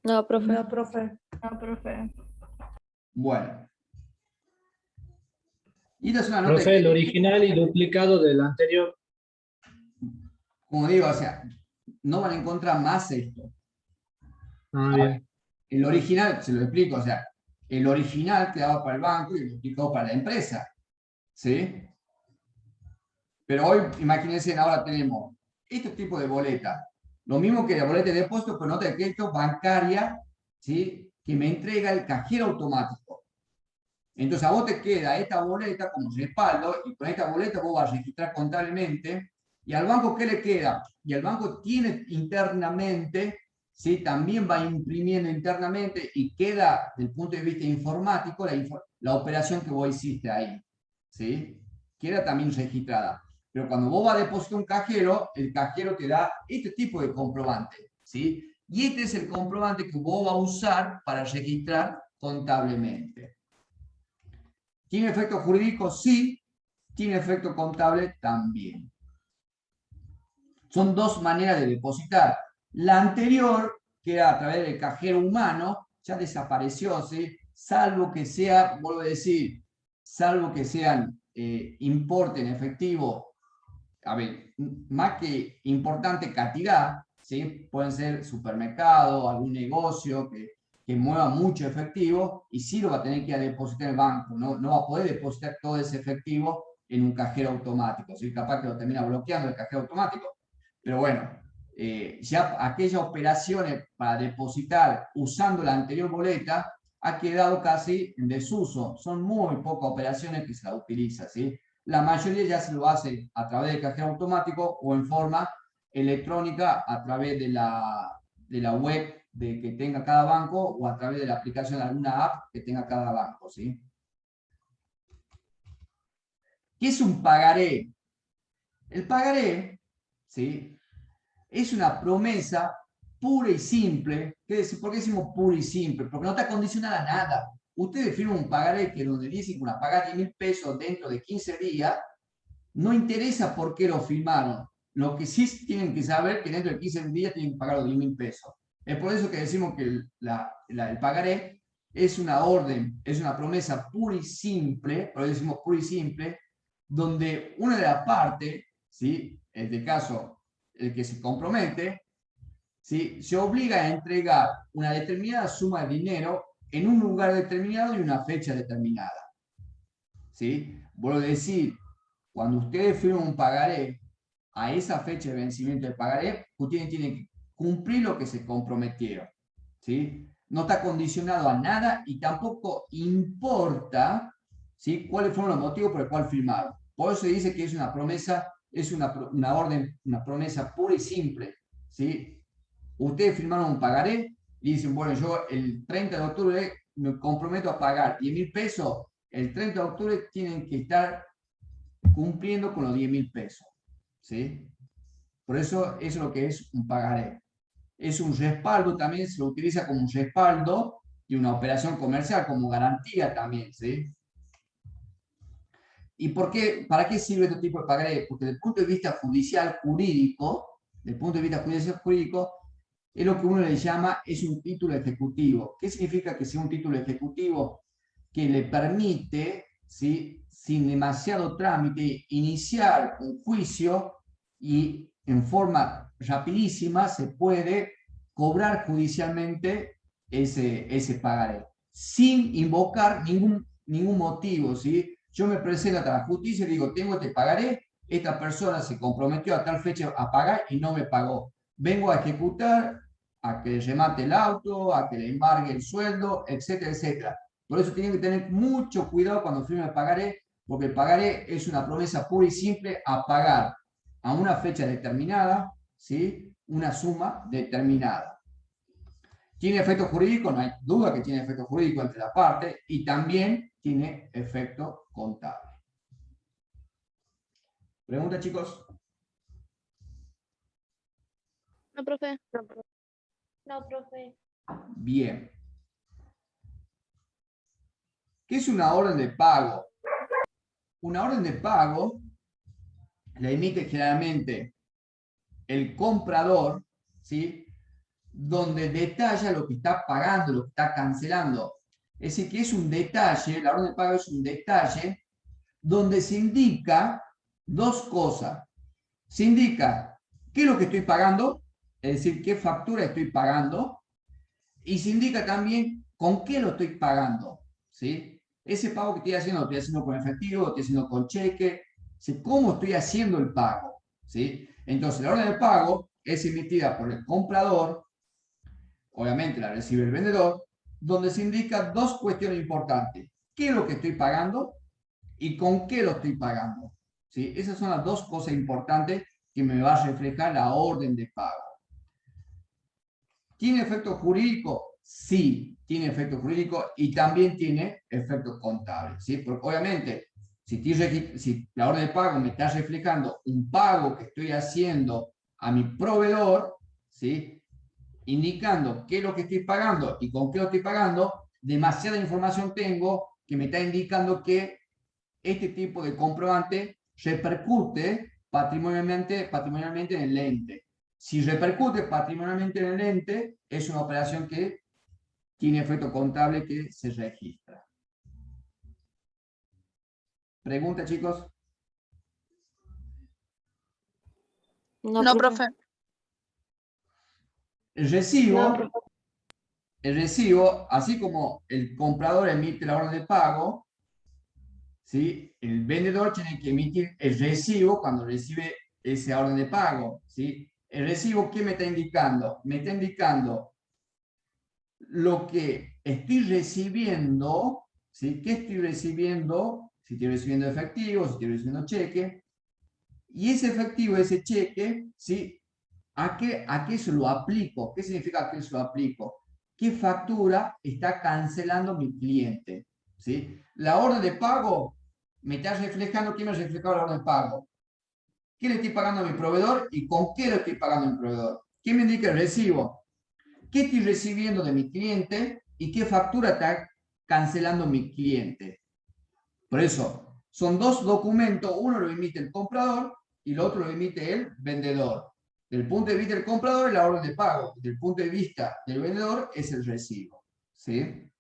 No, profe. No, profe. No, profe. Bueno. Y esta es una nota Profe, el original y duplicado del anterior. Como digo, o sea, no van a encontrar más esto. Ah, bien. El original, se lo explico, o sea, el original quedaba para el banco y el duplicado para la empresa. ¿Sí? Pero hoy, imagínense, ahora tenemos este tipo de boleta. Lo mismo que la boleta de depósito, pero nota de crédito bancaria, ¿sí? Que me entrega el cajero automático. Entonces a vos te queda esta boleta como respaldo y con esta boleta vos vas a registrar contablemente. ¿Y al banco qué le queda? Y el banco tiene internamente, ¿sí? También va imprimiendo internamente y queda, desde el punto de vista informático, la operación que vos hiciste ahí, ¿sí? Queda también registrada. Pero cuando vos vas a depositar un cajero, el cajero te da este tipo de comprobante, ¿sí? Y este es el comprobante que vos vas a usar para registrar contablemente. ¿Tiene efecto jurídico? Sí. ¿Tiene efecto contable? También. Son dos maneras de depositar. La anterior, que era a través del cajero humano, ya desapareció, ¿sí? salvo que sea, vuelvo a decir, salvo que sean importe en efectivo, a ver, más que importante cantidad, ¿sí? Pueden ser supermercados, algún negocio que mueva mucho efectivo y sí lo va a tener que ir a depositar en el banco, no va a poder depositar todo ese efectivo en un cajero automático, ¿sí? Capaz que lo termina bloqueando el cajero automático, pero bueno, ya aquellas operaciones para depositar usando la anterior boleta ha quedado casi en desuso, son muy pocas operaciones que se la utiliza, ¿sí? La mayoría ya se lo hace a través del cajero automático o en forma electrónica a través de la web que tenga cada banco o a través de la aplicación de alguna app que tenga cada banco, ¿sí? ¿Qué es un pagaré? El pagaré, ¿sí? Es una promesa pura y simple. ¿Por qué decimos pura y simple? Porque no está condicionada a nada. Ustedes firman un pagaré que donde dicen que van a pagar 10.000 pesos dentro de 15 días, no interesa por qué lo firmaron. Lo que sí tienen que saber es que dentro de 15 días tienen que pagar los 10.000 pesos. Es por eso que decimos que el pagaré es una orden, es una promesa pura y simple, por eso decimos pura y simple, donde una de las partes, ¿sí? En este caso, el que se compromete, ¿sí? Se obliga a entregar una determinada suma de dinero en un lugar determinado y una fecha determinada, ¿sí? Vuelvo a decir, cuando ustedes firman un pagaré, a esa fecha de vencimiento del pagaré, ustedes tienen que cumplir lo que se comprometieron, ¿sí? No está condicionado a nada y tampoco importa, ¿sí? Cuáles fueron los motivos por los cuales firmaron. Por eso se dice que es una promesa, es una orden, una promesa pura y simple, ¿sí? Ustedes firmaron un pagaré y dicen, bueno, yo el 30 de octubre me comprometo a pagar 10.000 pesos, el 30 de octubre tienen que estar cumpliendo con los 10.000 pesos, ¿sí? Por eso es lo que es un pagaré. Es un respaldo también, se lo utiliza como un respaldo de una operación comercial, como garantía también, ¿sí? ¿Y por qué, para qué sirve este tipo de pagaré? Porque desde el punto de vista judicial jurídico, es lo que uno le llama, es un título ejecutivo. ¿Qué significa que sea un título ejecutivo? Que le permite, ¿sí?, sin demasiado trámite, iniciar un juicio y en forma rapidísima se puede cobrar judicialmente ese pagaré, sin invocar ningún motivo, ¿sí? Yo me presento a la justicia y digo, tengo este pagaré, esta persona se comprometió a tal fecha a pagar y no me pagó. Vengo a ejecutar, a que le remate el auto, a que le embargue el sueldo, etcétera, etcétera. Por eso tienen que tener mucho cuidado cuando firmen el pagaré, porque el pagaré es una promesa pura y simple a pagar a una fecha determinada, ¿sí?, una suma determinada. ¿Tiene efecto jurídico? No hay duda que tiene efecto jurídico entre las partes y también tiene efecto contable. ¿Pregunta, chicos? No, profe. No, profe. Bien. ¿Qué es una orden de pago? Una orden de pago la emite generalmente el comprador, ¿sí?, donde detalla lo que está pagando, lo que está cancelando. Es decir, que es un detalle, la orden de pago es un detalle donde se indica dos cosas. Se indica qué es lo que estoy pagando, es decir, qué factura estoy pagando, y se indica también con qué lo estoy pagando, ¿sí? Ese pago que estoy haciendo, lo estoy haciendo con efectivo, lo estoy haciendo con cheque, ¿sí?, cómo estoy haciendo el pago, ¿sí? Entonces, la orden de pago es emitida por el comprador, obviamente la recibe el vendedor, donde se indica dos cuestiones importantes. ¿Qué es lo que estoy pagando y con qué lo estoy pagando? ¿Sí? Esas son las dos cosas importantes que me va a reflejar la orden de pago. ¿Tiene efecto jurídico? Sí, tiene efecto jurídico y también tiene efecto contable, ¿sí? Porque obviamente, si la orden de pago me está reflejando un pago que estoy haciendo a mi proveedor, ¿sí?, indicando qué es lo que estoy pagando y con qué lo estoy pagando, demasiada información tengo que me está indicando que este tipo de comprobante repercute patrimonialmente en el ente. Si repercute patrimonialmente en el ente, es una operación que tiene efecto contable que se registra. ¿Pregunta, chicos? No, profe. El recibo, No, profe. el recibo, así como el comprador emite la orden de pago, ¿sí? El vendedor tiene que emitir el recibo cuando recibe esa orden de pago, ¿sí? El recibo, ¿qué me está indicando? Me está indicando lo que estoy recibiendo, ¿sí? ¿Qué estoy recibiendo? Si estoy recibiendo efectivo, si estoy recibiendo cheque. Y ese efectivo, ese cheque, ¿sí? ¿A qué se lo aplico? ¿Qué significa que se lo aplico? ¿Qué factura está cancelando mi cliente? ¿Sí? La orden de pago me está reflejando, ¿qué me ha reflejado la orden de pago? ¿Qué le estoy pagando a mi proveedor y con qué le estoy pagando a mi proveedor? ¿Qué me indica el recibo? ¿Qué estoy recibiendo de mi cliente y qué factura está cancelando mi cliente? Por eso, son dos documentos, uno lo emite el comprador y el otro lo emite el vendedor. Desde el punto de vista del comprador es la orden de pago, desde el punto de vista del vendedor es el recibo. ¿Sí?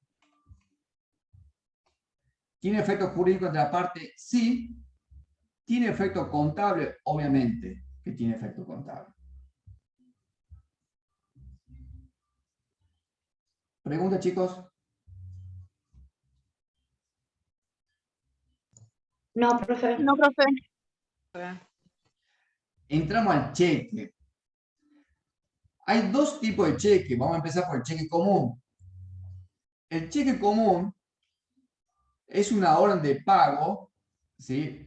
¿Tiene efecto jurídico de la parte? Sí. ¿Tiene efecto contable? Obviamente que tiene efecto contable. ¿Pregunta, chicos? No, profe. No, profe. Entramos al cheque. Hay dos tipos de cheque. Vamos a empezar por el cheque común. El cheque común es una orden de pago, ¿sí?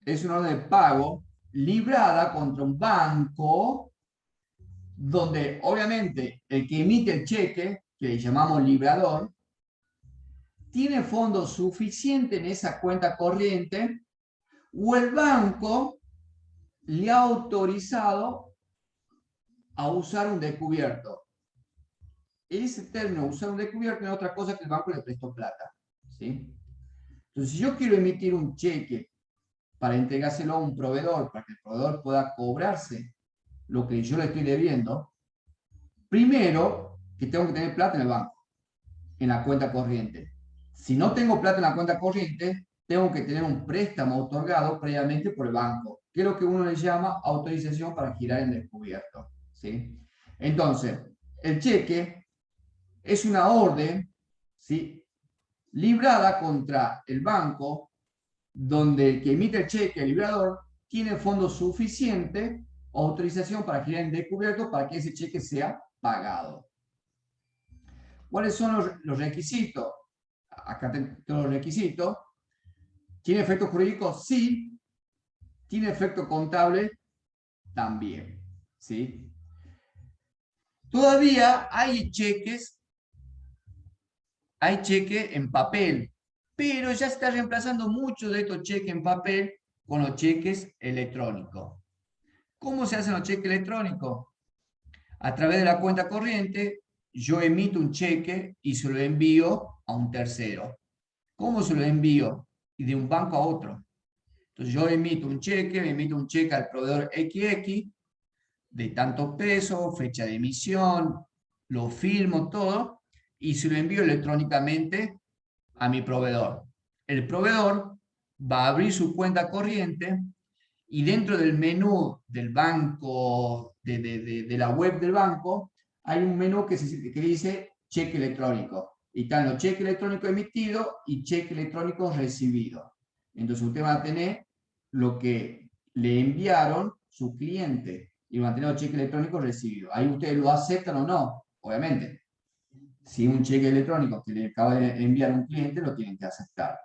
Es una orden de pago librada contra un banco donde obviamente el que emite el cheque, que le llamamos librador, tiene fondos suficientes en esa cuenta corriente o el banco le ha autorizado a usar un descubierto. Ese término, usar un descubierto, es otra cosa que el banco le prestó plata. ¿Sí? Entonces, si yo quiero emitir un cheque para entregárselo a un proveedor, para que el proveedor pueda cobrarse lo que yo le estoy debiendo, primero que tengo que tener plata en el banco, en la cuenta corriente. Si no tengo plata en la cuenta corriente, tengo que tener un préstamo otorgado previamente por el banco, que es lo que uno le llama autorización para girar en descubierto. ¿Sí? Entonces, el cheque es una orden, ¿sí?, librada contra el banco, donde el que emite el cheque, el librador, tiene fondos suficientes o autorización para girar en descubierto para que ese cheque sea pagado. ¿Cuáles son los requisitos? Acá tengo los requisitos. ¿Tiene efecto jurídico? Sí. ¿Tiene efecto contable? También. ¿Sí? Todavía hay cheques en papel, pero ya se está reemplazando muchos de estos cheques en papel con los cheques electrónicos. ¿Cómo se hacen los cheques electrónicos? A través de la cuenta corriente, yo emito un cheque y se lo envío a un tercero. ¿Cómo se lo envío? De un banco a otro. Entonces yo emito un cheque al proveedor XX de tantos pesos, fecha de emisión, lo firmo todo y se lo envío electrónicamente a mi proveedor. El proveedor va a abrir su cuenta corriente y dentro del menú del banco, de la web del banco, hay un menú que dice cheque electrónico. Y están los cheques electrónicos emitidos y cheque electrónico recibido. Entonces usted va a tener lo que le enviaron su cliente y va a tener los cheques electrónicos recibidos. Ahí ustedes lo aceptan o no, obviamente. Si un cheque electrónico que le acaba de enviar un cliente, lo tienen que aceptar.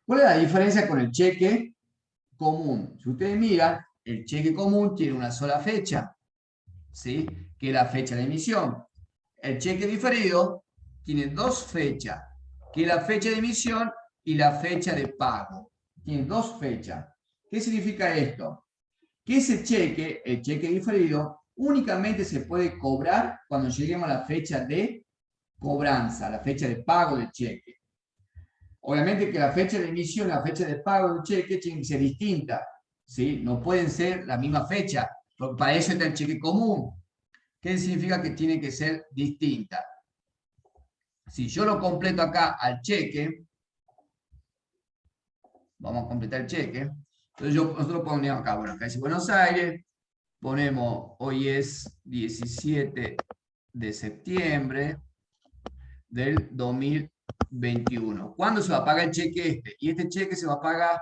¿Cuál es la diferencia con el cheque común? Si ustedes miran, el cheque común tiene una sola fecha, ¿sí?, que es la fecha de emisión. El cheque diferido tiene dos fechas, que es la fecha de emisión y la fecha de pago. Tiene dos fechas. ¿Qué significa esto? Que ese cheque, el cheque diferido, únicamente se puede cobrar cuando lleguemos a la fecha de cobranza, la fecha de pago del cheque. Obviamente que la fecha de emisión y la fecha de pago del cheque tienen que ser distintas, ¿sí? No pueden ser la misma fecha, porque para eso está el cheque común. ¿Qué significa que tiene que ser distinta? Si yo lo completo acá al cheque, vamos a completar el cheque, entonces nosotros ponemos acá, bueno, acá dice Buenos Aires, ponemos, hoy es 17 de septiembre del 2021. ¿Cuándo se va a pagar el cheque este? Y este cheque se va a pagar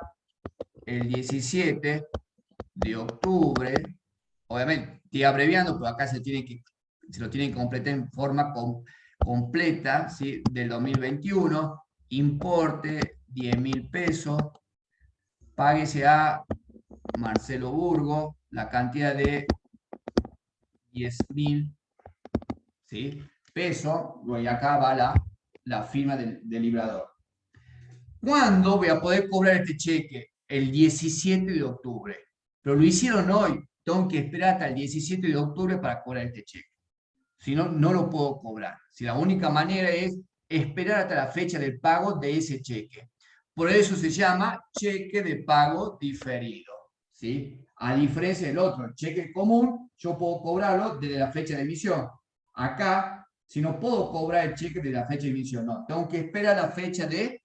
el 17 de octubre, obviamente, estoy abreviando, pero acá se lo tienen que completar en forma completa, ¿sí? Del 2021, importe 10.000 pesos, páguese a Marcelo Burgo, la cantidad de 10.000, ¿sí? Pesos, y acá va la firma del librador. ¿Cuándo voy a poder cobrar este cheque? El 17 de octubre. Pero lo hicieron hoy. Tengo que esperar hasta el 17 de octubre para cobrar este cheque. Si no, no lo puedo cobrar. Si la única manera es esperar hasta la fecha del pago de ese cheque. Por eso se llama cheque de pago diferido, ¿sí? A diferencia del otro, el cheque común, yo puedo cobrarlo desde la fecha de emisión. Acá, si no puedo cobrar el cheque desde la fecha de emisión, no. Tengo que esperar la fecha de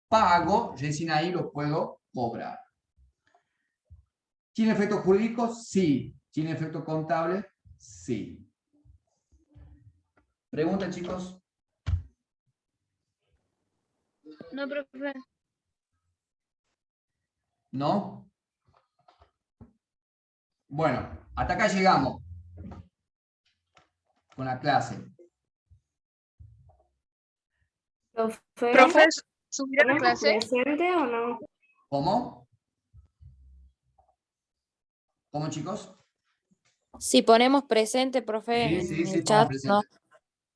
pago, recién ahí lo puedo cobrar. ¿Tiene efecto jurídico? Sí. ¿Tiene efecto contable? Sí. ¿Pregunta, chicos? No, profe. ¿No? Bueno, hasta acá llegamos con la clase. Profe, ¿subirá la clase? ¿Presente o no? ¿Cómo? ¿Cómo, chicos? Si ponemos presente, profe, Sí, en sí, el pongan chat, ¿no? presente.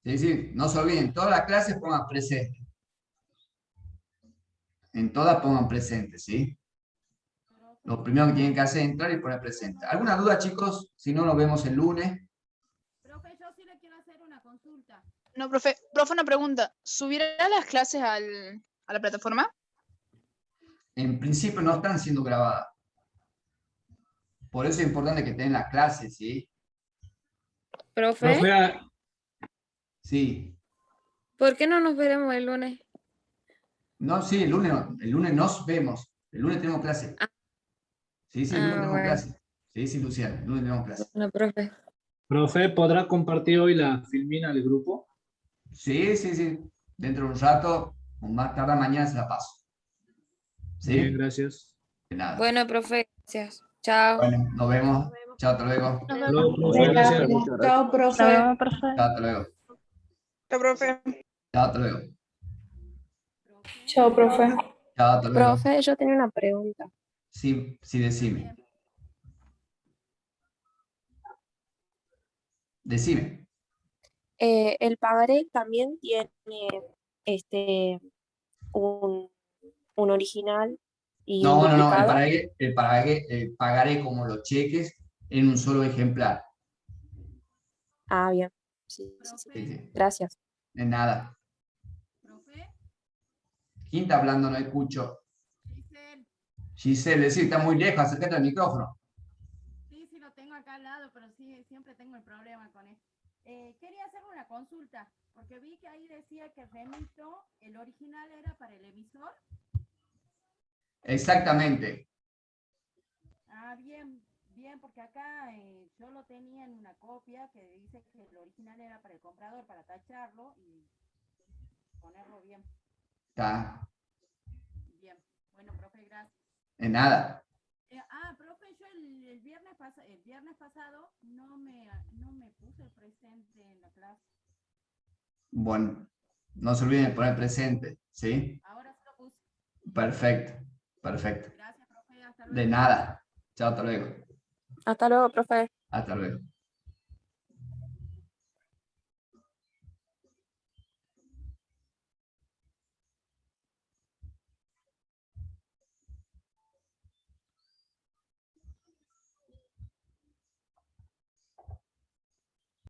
Sí, sí, no se olviden, todas las clases pongan presente. En todas pongan presente, ¿sí? Lo primero que tienen que hacer es entrar y poner presente. ¿Alguna duda, chicos? Si no, nos vemos el lunes. Profe, yo sí le quiero hacer una consulta. No, profe. Profe, una pregunta. ¿Subirá las clases a la plataforma? En principio no están siendo grabadas. Por eso es importante que tengan las clases, ¿sí? Profe, Sí. ¿Por qué no nos veremos el lunes? No, sí, el lunes nos vemos. El lunes tenemos clase. Sí, sí, el lunes tenemos Bueno. clase. Sí, sí, Luciana, el lunes tenemos clase. Bueno, profe. profe, ¿podrá compartir hoy la filmina del grupo? Sí, sí, sí. Dentro de un rato, o más tarde mañana se la paso. ¿Sí? Bien, gracias. De nada. Bueno, profe, gracias. Chao. Bueno, nos vemos. Chao, hasta luego. Luego, profe, gracias. Muchas gracias. Chao, profe. Chao, hasta luego. No, profe. Chao, hasta luego. Chao, profe. Chao, hasta luego. Profe, yo tenía una pregunta. Sí, sí, decime. Decime. El pagaré también tiene un original y un No, no, no, duplicado. el pagaré como los cheques en un solo ejemplar. Ah, bien. Sí, sí, sí. Sí, sí. Gracias. De nada. Profe, ¿Quién está hablando? No escucho. Giselle. Giselle, sí, está muy lejos, acércate al micrófono. Sí, sí, lo tengo acá al lado, pero sí, siempre tengo el problema con esto. Quería hacer una consulta, porque vi que ahí decía que remito, el original era para el emisor. Exactamente. Ah, bien, bien, porque acá yo lo tenía en una copia que dice que el original era para el comprador, para tacharlo y ponerlo bien. Está. Bien, bueno, profe, gracias. De nada. Profe, yo el viernes pasado no me puse presente en la clase. Bueno, no se olviden de poner presente, ¿sí? Ahora sí lo puse. Perfecto, perfecto. Gracias, profe, hasta luego. De nada. Chao, hasta luego. Hasta luego, profe. Hasta luego.